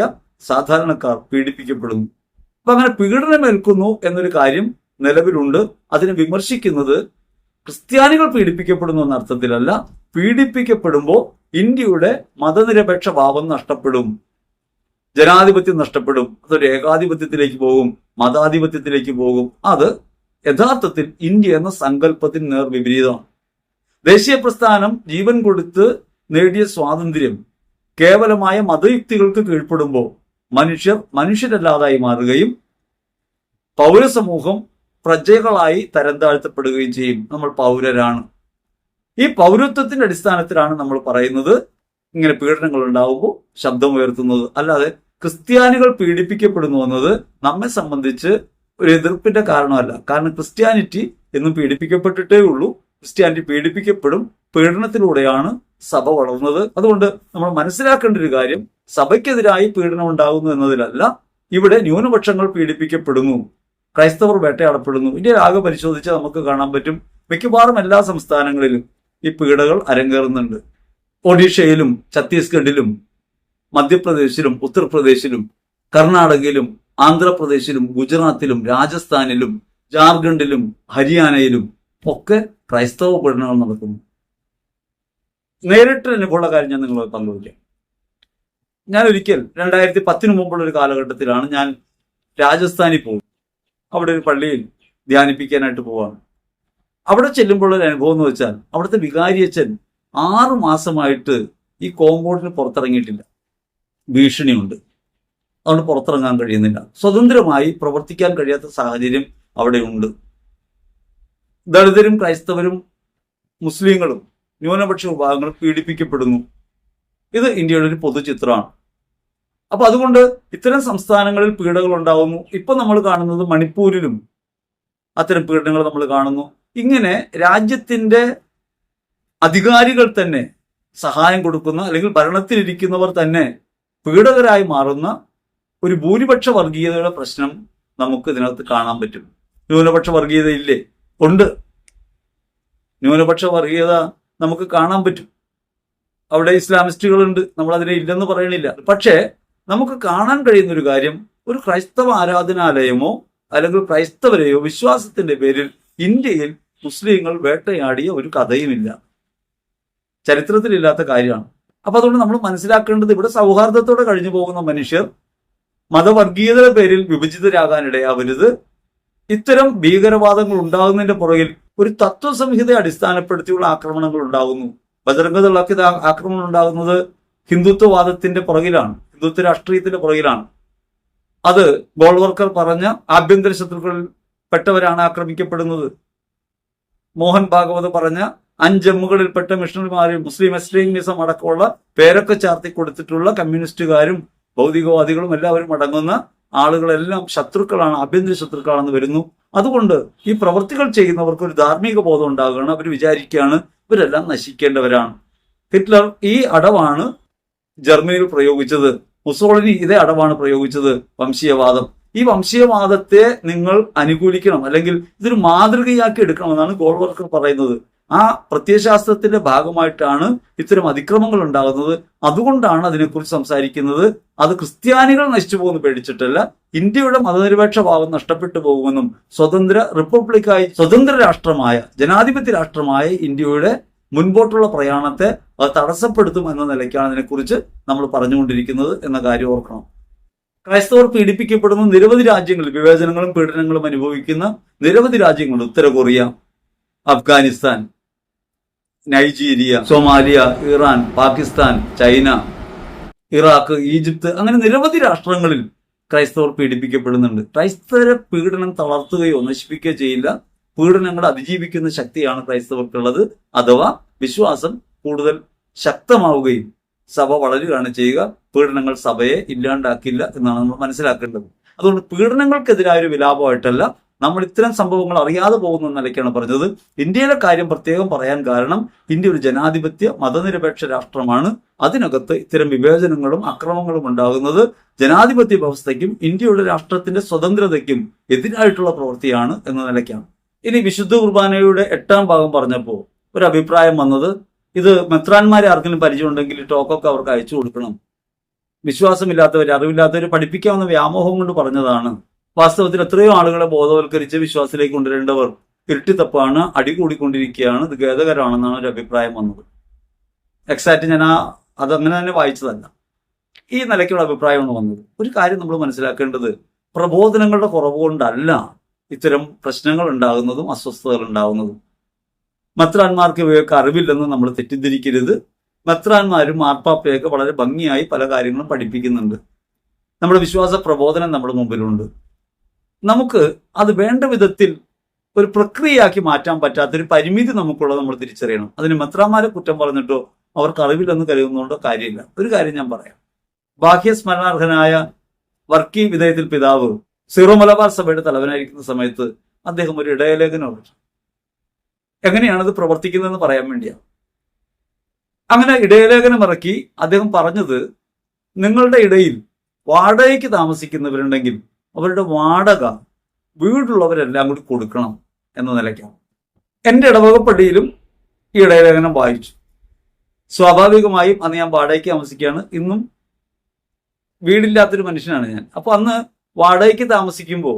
സാധാരണക്കാർ പീഡിപ്പിക്കപ്പെടുന്നു. അപ്പൊ അങ്ങനെ പീഡനമേൽക്കുന്നു എന്നൊരു കാര്യം നിലവിലുണ്ട്. അതിനെ വിമർശിക്കുന്നത് ക്രിസ്ത്യാനികൾ പീഡിപ്പിക്കപ്പെടുന്നു എന്ന അർത്ഥത്തിലല്ല. പീഡിപ്പിക്കപ്പെടുമ്പോൾ ഇന്ത്യയുടെ മതനിരപേക്ഷ ഭാവം നഷ്ടപ്പെടും, ജനാധിപത്യം നഷ്ടപ്പെടും, അതൊരു ഏകാധിപത്യത്തിലേക്ക് പോകും, മതാധിപത്യത്തിലേക്ക് പോകും. അത് യഥാർത്ഥത്തിൽ ഇന്ത്യ എന്ന സങ്കല്പത്തിന് നേർവിപരീതമാണ്. ദേശീയ പ്രസ്ഥാനം ജീവൻ കൊടുത്ത് നേടിയ സ്വാതന്ത്ര്യം കേവലമായ മതയുക്തികൾക്ക് കീഴ്പ്പെടുമ്പോൾ മനുഷ്യരല്ലാതായി മാറുകയും പൗരസമൂഹം പ്രജകളായി തരം താഴ്ത്തപ്പെടുകയും ചെയ്യും. നമ്മൾ പൗരരാണ്. ഈ പൗരത്വത്തിന്റെ അടിസ്ഥാനത്തിലാണ് നമ്മൾ പറയുന്നത് ഇങ്ങനെ പീഡനങ്ങൾ ഉണ്ടാവുമ്പോൾ ശബ്ദമുയർത്തുന്നത്. അല്ലാതെ ക്രിസ്ത്യാനികൾ പീഡിപ്പിക്കപ്പെടുന്നു എന്നത് നമ്മെ സംബന്ധിച്ച് ഒരു എതിർപ്പിന്റെ കാരണമല്ല. കാരണം ക്രിസ്ത്യാനിറ്റി എന്നും പീഡിപ്പിക്കപ്പെട്ടിട്ടേ ഉള്ളൂ. ക്രിസ്ത്യാനിറ്റി പീഡിപ്പിക്കപ്പെടും. പീഡനത്തിലൂടെയാണ് സഭ വളർന്നത്. അതുകൊണ്ട് നമ്മൾ മനസ്സിലാക്കേണ്ട ഒരു കാര്യം സഭയ്ക്കെതിരായി പീഡനം ഉണ്ടാകുന്നു എന്നതിലല്ല. ഇവിടെ ന്യൂനപക്ഷങ്ങൾ പീഡിപ്പിക്കപ്പെടുന്നു, ക്രൈസ്തവർ വേട്ടയാടപ്പെടുന്നു. ഇന്ത്യയിൽ ആകെ പരിശോധിച്ചാൽ നമുക്ക് കാണാൻ പറ്റും മിക്കവാറും എല്ലാ സംസ്ഥാനങ്ങളിലും ഈ പീഡകൾ അരങ്ങേറുന്നുണ്ട്. ഒഡീഷയിലും ഛത്തീസ്ഗഡിലും മധ്യപ്രദേശിലും ഉത്തർപ്രദേശിലും കർണാടകയിലും ആന്ധ്രാപ്രദേശിലും ഗുജറാത്തിലും രാജസ്ഥാനിലും ജാർഖണ്ഡിലും ഹരിയാനയിലും ഒക്കെ ക്രൈസ്തവ പീഡനങ്ങൾ നടക്കുന്നു. നേരിട്ട് അനുഭവമുള്ള കാര്യം ഞാൻ നിങ്ങളെ പങ്കുവയ്ക്കാം. ഞാൻ ഒരിക്കൽ 2010 മുമ്പുള്ള ഒരു കാലഘട്ടത്തിലാണ് ഞാൻ രാജസ്ഥാനിൽ പോകും. അവിടെ ഒരു പള്ളിയിൽ ധ്യാനിപ്പിക്കാനായിട്ട് പോവാണ്. അവിടെ ചെല്ലുമ്പോൾ ഒരു അനുഭവം എന്ന് വെച്ചാൽ അവിടുത്തെ വികാരിയച്ഛൻ 6 മാസമായിട്ട് ഈ കോമ്പൗണ്ടിന് പുറത്തിറങ്ങിയിട്ടില്ല. ഭീഷണിയുണ്ട്, അതുകൊണ്ട് പുറത്തിറങ്ങാൻ കഴിയുന്നില്ല. സ്വതന്ത്രമായി പ്രവർത്തിക്കാൻ കഴിയാത്ത സാഹചര്യം അവിടെയുണ്ട്. ദളിതരും ക്രൈസ്തവരും മുസ്ലിങ്ങളും ന്യൂനപക്ഷ വിഭാഗങ്ങൾ പീഡിപ്പിക്കപ്പെടുന്നു. ഇത് ഇന്ത്യയുടെ ഒരു പൊതുചിത്രമാണ്. അപ്പൊ അതുകൊണ്ട് ഇത്തരം സംസ്ഥാനങ്ങളിൽ പീഡകൾ ഉണ്ടാവുന്നു. ഇപ്പൊ നമ്മൾ കാണുന്നത് മണിപ്പൂരിലും അത്തരം പീഡനങ്ങൾ നമ്മൾ കാണുന്നു. ഇങ്ങനെ രാജ്യത്തിന്റെ അധികാരികൾ തന്നെ സഹായം കൊടുക്കുന്ന അല്ലെങ്കിൽ ഭരണത്തിലിരിക്കുന്നവർ തന്നെ പീഡകരായി മാറുന്ന ഒരു ഭൂരിപക്ഷ വർഗീയതയുടെ പ്രശ്നം നമുക്ക് ഇതിനകത്ത് കാണാൻ പറ്റും. ന്യൂനപക്ഷ വർഗീയത ഇല്ലേ? ഉണ്ട്. ന്യൂനപക്ഷ വർഗീയത നമുക്ക് കാണാൻ പറ്റും. അവിടെ ഇസ്ലാമിസ്റ്റുകളുണ്ട്, നമ്മൾ അതിനെ ഇല്ലെന്ന് പറയണില്ല. പക്ഷേ നമുക്ക് കാണാൻ കഴിയുന്ന ഒരു കാര്യം, ഒരു ക്രൈസ്തവ ആരാധനാലയമോ അല്ലെങ്കിൽ ക്രൈസ്തവരെയോ വിശ്വാസത്തിന്റെ പേരിൽ ഇന്ത്യയിൽ മുസ്ലിങ്ങൾ വേട്ടയാടിയ ഒരു കഥയുമില്ല, ചരിത്രത്തിലില്ലാത്ത കാര്യമാണ്. അപ്പൊ അതുകൊണ്ട് നമ്മൾ മനസ്സിലാക്കേണ്ടത് ഇവിടെ സൗഹാർദ്ദത്തോടെ കഴിഞ്ഞു പോകുന്ന മനുഷ്യർ മതവർഗീയതയുടെ പേരിൽ വിഭജിതരാകാനിടയാവരുത്. ഇത്തരം ഭീകരവാദങ്ങൾ ഉണ്ടാകുന്നതിന്റെ പുറകിൽ ഒരു തത്വസംഹിതയെ അടിസ്ഥാനപ്പെടുത്തിയുള്ള ആക്രമണങ്ങൾ ഉണ്ടാകുന്നു. ബജറംഗദളൊക്കെ ആക്രമണം ഉണ്ടാകുന്നത് ഹിന്ദുത്വവാദത്തിന്റെ പുറകിലാണ്, ഹിന്ദുത്വ രാഷ്ട്രീയത്തിന്റെ പുറകിലാണ്. അത് ഗോൾവർക്കർ പറഞ്ഞ ആഭ്യന്തര ശത്രുക്കളിൽ പെട്ടവരാണ് ആക്രമിക്കപ്പെടുന്നത്. മോഹൻ ഭാഗവത് പറഞ്ഞ 5 എമ്മുകളിൽപ്പെട്ട മിഷണറിമാരും മുസ്ലിം എക്സ്ട്രീമിസം അടക്കമുള്ള പേരൊക്കെ ചാർത്തി കൊടുത്തിട്ടുള്ള കമ്മ്യൂണിസ്റ്റുകാരും ഭൗതികവാദികളും എല്ലാവരും അടങ്ങുന്ന ആളുകളെല്ലാം ശത്രുക്കളാണ്, ആഭ്യന്തര ശത്രുക്കളാണെന്ന് വരുന്നു. അതുകൊണ്ട് ഈ പ്രവൃത്തികൾ ചെയ്യുന്നവർക്ക് ഒരു ധാർമ്മിക ബോധം ഉണ്ടാകുകയാണ്. അവർ വിചാരിക്കുകയാണ് ഇവരെല്ലാം നശിക്കേണ്ടവരാണ്. ഹിറ്റ്ലർ ഈ അടവാണ് ജർമ്മനിയിൽ പ്രയോഗിച്ചത്. മുസോളിനി ഇതേ അടവാണ് പ്രയോഗിച്ചത്, വംശീയവാദം. ഈ വംശീയവാദത്തെ നിങ്ങൾ അനുകൂലിക്കണം, അല്ലെങ്കിൽ ഇതൊരു മാതൃകയാക്കി എടുക്കണമെന്നാണ് ഗോൾവർക്കർ പറയുന്നത്. ആ പ്രത്യയശാസ്ത്രത്തിന്റെ ഭാഗമായിട്ടാണ് ഇത്തരം അതിക്രമങ്ങൾ ഉണ്ടാകുന്നത്. അതുകൊണ്ടാണ് അതിനെക്കുറിച്ച് സംസാരിക്കുന്നത്. അത് ക്രിസ്ത്യാനികൾ നശിച്ചു പോകുന്നു പേടിച്ചിട്ടല്ല, ഇന്ത്യയുടെ മതനിരപേക്ഷ ഭാവം നഷ്ടപ്പെട്ടു പോകുമെന്നും സ്വതന്ത്ര റിപ്പബ്ലിക്കായി സ്വതന്ത്ര രാഷ്ട്രമായ ജനാധിപത്യ രാഷ്ട്രമായ ഇന്ത്യയുടെ മുൻപോട്ടുള്ള പ്രയാണത്തെ അത് തടസ്സപ്പെടുത്തും എന്ന നിലയ്ക്കാണ് അതിനെക്കുറിച്ച് നമ്മൾ പറഞ്ഞുകൊണ്ടിരിക്കുന്നത് എന്ന കാര്യം ഓർക്കണം. ക്രൈസ്തവർ പീഡിപ്പിക്കപ്പെടുന്ന നിരവധി രാജ്യങ്ങളിൽ വിവേചനങ്ങളും പീഡനങ്ങളും അനുഭവിക്കുന്ന നിരവധി രാജ്യങ്ങളുണ്ട്. ഉത്തര Korea, Afghanistan, Nigeria, Somalia, Iran, Pakistan, China, Iraq, Egypt, അങ്ങനെ നിരവധി രാഷ്ട്രങ്ങളിൽ ക്രൈസ്തവർ പീഡിപ്പിക്കപ്പെടുന്നുണ്ട്. ക്രൈസ്തവരെ പീഡനം തളർത്തുകയോ നശിപ്പിക്കുകയോ ചെയ്യില്ല. പീഡനങ്ങളെ അതിജീവിക്കുന്ന ശക്തിയാണ് ക്രൈസ്തവർക്കുള്ളത്. അഥവാ വിശ്വാസം കൂടുതൽ ശക്തമാവുകയും സഭ വളരുകയാണ് ചെയ്യുക. പീഡനങ്ങൾ സഭയെ ഇല്ലാണ്ടാക്കില്ല എന്നാണ് നമ്മൾ മനസ്സിലാക്കേണ്ടത്. അതുകൊണ്ട് പീഡനങ്ങൾക്കെതിരായ ഒരു വിലാപമായിട്ടല്ല, നമ്മൾ ഇത്തരം സംഭവങ്ങൾ അറിയാതെ പോകുന്ന നിലയ്ക്കാണ് പറഞ്ഞത്. ഇന്ത്യയിലെ കാര്യം പ്രത്യേകം പറയാൻ കാരണം ഇന്ത്യ ഒരു ജനാധിപത്യ മതനിരപേക്ഷ രാഷ്ട്രമാണ്. അതിനകത്ത് ഇത്തരം വിവേചനങ്ങളും അക്രമങ്ങളും ഉണ്ടാകുന്നത് ജനാധിപത്യ വ്യവസ്ഥയ്ക്കും ഇന്ത്യയുടെ രാഷ്ട്രത്തിന്റെ സ്വതന്ത്രതയ്ക്കും എതിരായിട്ടുള്ള പ്രവൃത്തിയാണ് എന്ന നിലയ്ക്കാണ്. ഇനി വിശുദ്ധ കുർബാനയുടെ 8ാം ഭാഗം പറഞ്ഞപ്പോൾ ഒരു അഭിപ്രായം വന്നത്, ഇത് മെത്രാന്മാരെ ആർക്കെങ്കിലും പരിചയമുണ്ടെങ്കിൽ ടോക്കൊക്കെ അവർക്ക് അയച്ചു കൊടുക്കണം, വിശ്വാസമില്ലാത്തവർ അറിവില്ലാത്തവർ പഠിപ്പിക്കാവുന്ന വ്യാമോഹം കൊണ്ട് പറഞ്ഞതാണ്. വാസ്തവത്തിൽ എത്രയോ ആളുകളെ ബോധവൽക്കരിച്ച് വിശ്വാസത്തിലേക്ക് കൊണ്ടുവരേണ്ടവർ ഇരുട്ടിത്തപ്പാണ്, അടികൂടിക്കൊണ്ടിരിക്കുകയാണ്, ഇത് ഖേദകരമാണെന്നാണ് ഒരു അഭിപ്രായം വന്നത്. എക്സാക്ട് ഞാൻ അതങ്ങനെ തന്നെ വായിച്ചതല്ല, ഈ നിലയ്ക്കുള്ള അഭിപ്രായമാണ് വന്നത്. ഒരു കാര്യം നമ്മൾ മനസ്സിലാക്കേണ്ടത്, പ്രബോധനങ്ങളുടെ കുറവ് കൊണ്ടല്ല ഇത്തരം പ്രശ്നങ്ങൾ ഉണ്ടാകുന്നതും അസ്വസ്ഥതകൾ ഉണ്ടാകുന്നതും. മെത്രാന്മാർക്ക് ഇവയൊക്കെ അറിവില്ലെന്ന് നമ്മൾ തെറ്റിദ്ധരിക്കരുത്. മെത്രാന്മാരും മാർപ്പാപ്പയൊക്കെ വളരെ ഭംഗിയായി പല കാര്യങ്ങളും പഠിപ്പിക്കുന്നുണ്ട്. നമ്മുടെ വിശ്വാസ പ്രബോധനം നമ്മുടെ മുമ്പിലുണ്ട്. നമുക്ക് അത് വേണ്ട വിധത്തിൽ ഒരു പ്രക്രിയയാക്കി മാറ്റാൻ പറ്റാത്തൊരു പരിമിതി നമുക്കുള്ളത് നമ്മൾ തിരിച്ചറിയണം. അതിന് മെത്രാന്മാരെ കുറ്റം പറഞ്ഞിട്ടോ അവർക്ക് അറിവില്ലെന്ന് കരുതുന്നതുകൊണ്ടോ കാര്യമില്ല. ഒരു കാര്യം ഞാൻ പറയാം. ബാഹ്യസ്മരണാർഹനായ വർക്കി വിധേയത്തിൽ പിതാവ് സീറോ മലബാർ സഭയുടെ തലവനായിരിക്കുന്ന സമയത്ത് അദ്ദേഹം ഒരു ഇടയലേഖനം എഴുതി. എങ്ങനെയാണിത് പ്രവർത്തിക്കുന്നതെന്ന് പറയാൻ വേണ്ടിയാണ്. അങ്ങനെ ഇടയലേഖനം ഇറക്കി അദ്ദേഹം പറഞ്ഞത്, നിങ്ങളുടെ ഇടയിൽ വാടകയ്ക്ക് താമസിക്കുന്നവരുണ്ടെങ്കിൽ അവരുടെ വാടക വീടുള്ളവരെല്ലാം കൂടി കൊടുക്കണം എന്ന നിലയ്ക്കാണ്. എൻ്റെ ഇടവകപ്പള്ളിയിലും ഈ ഇടയലേഖനം വായിച്ചു. സ്വാഭാവികമായും അന്ന് ഞാൻ വാടകയ്ക്ക് താമസിക്കുകയാണ്. ഇന്നും വീടില്ലാത്തൊരു മനുഷ്യനാണ് ഞാൻ. അപ്പൊ അന്ന് വാടകയ്ക്ക് താമസിക്കുമ്പോൾ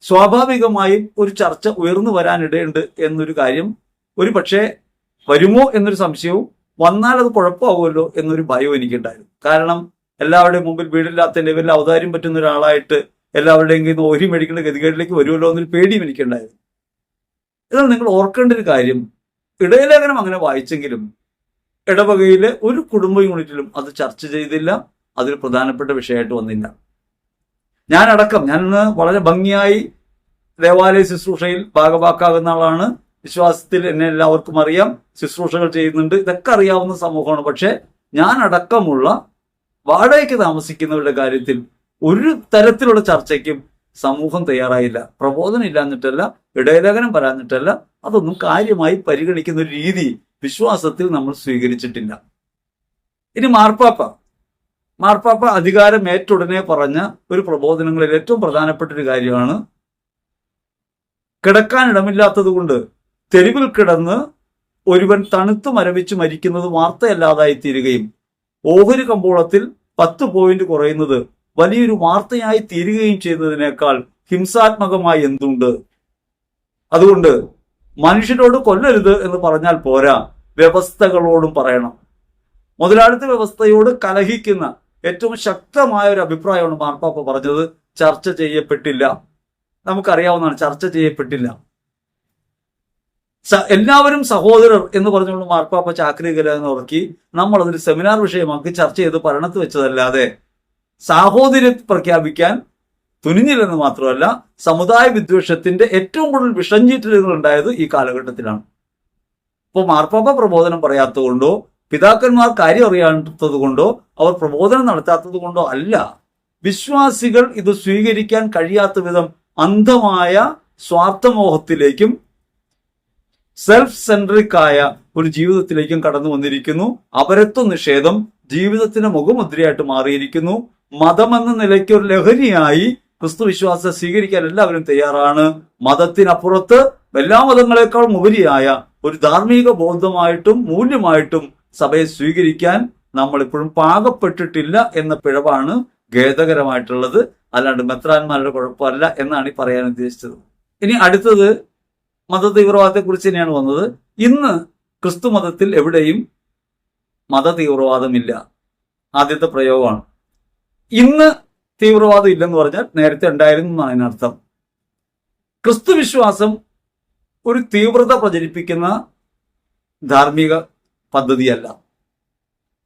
സ്വാഭാവികമായും ഒരു ചർച്ച ഉയർന്നു വരാനിടയുണ്ട് എന്നൊരു കാര്യം, ഒരു പക്ഷേ വരുമോ എന്നൊരു സംശയവും, വന്നാൽ അത് കുഴപ്പമാകുമല്ലോ എന്നൊരു ഭയവും എനിക്കുണ്ടായിരുന്നു. കാരണം എല്ലാവരുടെയും മുമ്പിൽ വീടില്ലാത്തതിന്റെ പേരിൽ ഔദാര്യം പറ്റുന്ന ഒരാളായിട്ട് എല്ലാവരുടെയും കയ്യിൽ നിന്ന് ഓരി മേടിക്കുന്ന ഗതികേടിലേക്ക് വരുമല്ലോ എന്നൊരു പേടിയും എനിക്കുണ്ടായിരുന്നു. എന്നാൽ നിങ്ങൾ ഓർക്കേണ്ട ഒരു കാര്യം, ഇടയലേഖനം അങ്ങനെ വായിച്ചെങ്കിലും ഇടവകയിലെ ഒരു കുടുംബ യൂണിറ്റിലും അത് ചർച്ച ചെയ്തില്ല, അതൊരു പ്രധാനപ്പെട്ട വിഷയമായിട്ട് വന്നില്ല. ഞാനിന്ന് വളരെ ഭംഗിയായി ദേവാലയ ശുശ്രൂഷയിൽ ഭാഗവാക്കാകുന്ന ആളാണ്. വിശ്വാസത്തിൽ എന്നെ എല്ലാവർക്കും അറിയാം, ശുശ്രൂഷകൾ ചെയ്യുന്നുണ്ട്, ഇതൊക്കെ അറിയാവുന്ന സമൂഹമാണ്. പക്ഷെ ഞാൻ അടക്കമുള്ള വാടകയ്ക്ക് താമസിക്കുന്നവരുടെ കാര്യത്തിൽ ഒരു തരത്തിലുള്ള ചർച്ചയ്ക്കും സമൂഹം തയ്യാറായില്ല. പ്രബോധനം ഇല്ലാഞ്ഞിട്ടല്ല, ഇടയലേഖനം പറയാഞ്ഞിട്ടല്ല, അതൊന്നും കാര്യമായി പരിഗണിക്കുന്ന ഒരു രീതി വിശ്വാസത്തിൽ നമ്മൾ സ്വീകരിച്ചിട്ടില്ല. ഇനി മാർപ്പാപ്പ അധികാരം ഏറ്റുടനെ പറഞ്ഞ ഒരു പ്രബോധനങ്ങളിൽ ഏറ്റവും പ്രധാനപ്പെട്ട ഒരു കാര്യമാണ്, കിടക്കാനിടമില്ലാത്തത് കൊണ്ട് തെരുവിൽ കിടന്ന് ഒരുവൻ തണുത്തു മരവിച്ച് മരിക്കുന്നത് വാർത്തയല്ലാതായി തീരുകയും ഓഹരി കമ്പോളത്തിൽ 10 പോയിന്റ് കുറയുന്നത് വലിയൊരു വാർത്തയായി തീരുകയും ചെയ്യുന്നതിനേക്കാൾ ഹിംസാത്മകമായി എന്തുണ്ട്? അതുകൊണ്ട് മനുഷ്യരോട് കൊല്ലരുത് എന്ന് പറഞ്ഞാൽ പോരാ, വ്യവസ്ഥകളോടും പറയണം. മുതലാളിത്ത വ്യവസ്ഥയോട് കലഹിക്കുന്ന ഏറ്റവും ശക്തമായ ഒരു അഭിപ്രായമാണ് മാർപ്പാപ്പ പറഞ്ഞത്. ചർച്ച ചെയ്യപ്പെട്ടില്ല. നമുക്കറിയാവുന്നതാണ്, ചർച്ച ചെയ്യപ്പെട്ടില്ല. എല്ലാവരും സഹോദരർ എന്ന് പറഞ്ഞുകൊണ്ട് മാർപ്പാപ്പ ചാക്രികലെന്ന് ഉറക്കി നമ്മളതൊരു സെമിനാർ വിഷയമാക്കി ചർച്ച ചെയ്ത് ഭരണത്ത് വെച്ചതല്ലാതെ സാഹോദര്യം പ്രഖ്യാപിക്കാൻ തുനിഞ്ഞില്ലെന്ന് മാത്രമല്ല, സമുദായ വിദ്വേഷത്തിന്റെ ഏറ്റവും കൂടുതൽ വിഷഞ്ചീറ്റലുകൾ ഉണ്ടായത് ഈ കാലഘട്ടത്തിലാണ്. ഇപ്പോൾ മാർപ്പാപ്പ പ്രബോധനം പറയാത്തത് കൊണ്ടോ പിതാക്കന്മാർ കാര്യം അറിയാത്തത് കൊണ്ടോ അവർ പ്രബോധനം നടത്താത്തത് കൊണ്ടോ അല്ല, വിശ്വാസികൾ ഇത് സ്വീകരിക്കാൻ കഴിയാത്ത വിധം അന്ധമായ സ്വാർത്ഥമോഹത്തിലേക്കും സെൽഫ് സെൻട്രിക് ആയ ഒരു ജീവിതത്തിലേക്കും കടന്നു വന്നിരിക്കുന്നു. അപരത്വ നിഷേധം ജീവിതത്തിന്റെ മുഖമുദ്രയായിട്ട് മാറിയിരിക്കുന്നു. മതമെന്ന നിലയ്ക്ക് ഒരു ലഹരിയായി ക്രിസ്തു വിശ്വാസത്തെ സ്വീകരിക്കാൻ എല്ലാവരും തയ്യാറാണ്. മതത്തിനപ്പുറത്ത് എല്ലാ മതങ്ങളെക്കാളും ഉപരിയായ ഒരു ധാർമ്മിക ബോധമായിട്ടും മൂല്യമായിട്ടും സഭയെ സ്വീകരിക്കാൻ നമ്മൾ ഇപ്പോഴും പാകപ്പെട്ടിട്ടില്ല എന്ന പിഴവാണ് ഖേദകരമായിട്ടുള്ളത്. അല്ലാണ്ട് മെത്രാന്മാരുടെ കുഴപ്പമല്ല എന്നാണ് ഈ പറയാൻ ഉദ്ദേശിച്ചത്. ഇനി അടുത്തത് മത തീവ്രവാദത്തെ കുറിച്ച് തന്നെയാണ് വന്നത്. ഇന്ന് ക്രിസ്തു മതത്തിൽ എവിടെയും മത തീവ്രവാദമില്ല. ആദ്യത്തെ പ്രയോഗമാണ്. ഇന്ന് തീവ്രവാദം ഇല്ലെന്ന് പറഞ്ഞാൽ നേരത്തെ ഉണ്ടായിരുന്നു എന്നാണ് അതിനർത്ഥം. ക്രിസ്തു വിശ്വാസം ഒരു തീവ്രത പ്രചരിപ്പിക്കുന്ന ധാർമ്മിക പദ്ധതിയല്ല.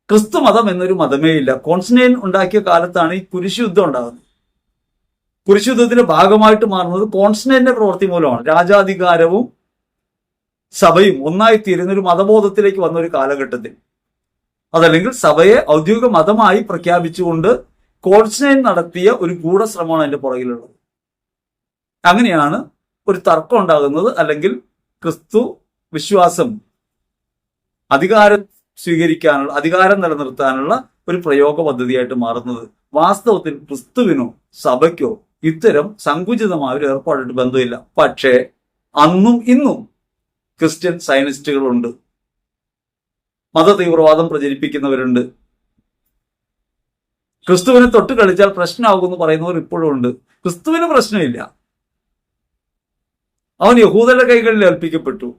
ക്രിസ്തു മതം എന്നൊരു മതമേ ഇല്ല. കോൺസ്റ്റന്റൈൻ ഉണ്ടാക്കിയ കാലത്താണ് ഈ കുരിശുയുദ്ധം ഉണ്ടാകുന്നത്. കുരിശുയുദ്ധത്തിന്റെ ഭാഗമായിട്ട് മാറുന്നത് കോൺസ്റ്റന്റൈന്റെ പ്രവൃത്തി മൂലമാണ്. രാജാധികാരവും സഭയും ഒന്നായി തീരുന്ന ഒരു മതബോധത്തിലേക്ക് വന്ന ഒരു കാലഘട്ടത്തിൽ, അതല്ലെങ്കിൽ സഭയെ ഔദ്യോഗിക മതമായി പ്രഖ്യാപിച്ചുകൊണ്ട് കോൺസ്റ്റന്റൈൻ നടത്തിയ ഒരു ഗൂഢശ്രമമാണ് അതിന്റെ പുറകിലുള്ളത്. അങ്ങനെയാണ് ഒരു തർക്കം ഉണ്ടാകുന്നത്, അല്ലെങ്കിൽ ക്രിസ്തു വിശ്വാസം അധികാരം സ്വീകരിക്കാനുള്ള, അധികാരം നിലനിർത്താനുള്ള ഒരു പ്രയോഗ പദ്ധതിയായിട്ട് മാറുന്നത്. വാസ്തവത്തിൽ ക്രിസ്തുവിനോ സഭയ്ക്കോ ഇത്തരം സങ്കുചിതമായ ഒരു ഏർപ്പാടായിട്ട് ബന്ധമില്ല. പക്ഷേ അന്നും ഇന്നും ക്രിസ്ത്യൻ സയനിസ്റ്റുകളുണ്ട്, മത തീവ്രവാദം പ്രചരിപ്പിക്കുന്നവരുണ്ട്, ക്രിസ്തുവിനെ തൊട്ട് കളിച്ചാൽ പ്രശ്നമാകുമെന്ന് പറയുന്നവർ ഇപ്പോഴും ഉണ്ട്. ക്രിസ്തുവിന് പ്രശ്നമില്ല, അവൻ യഹൂദരുടെ കൈകളിൽ ഏൽപ്പിക്കപ്പെട്ടു.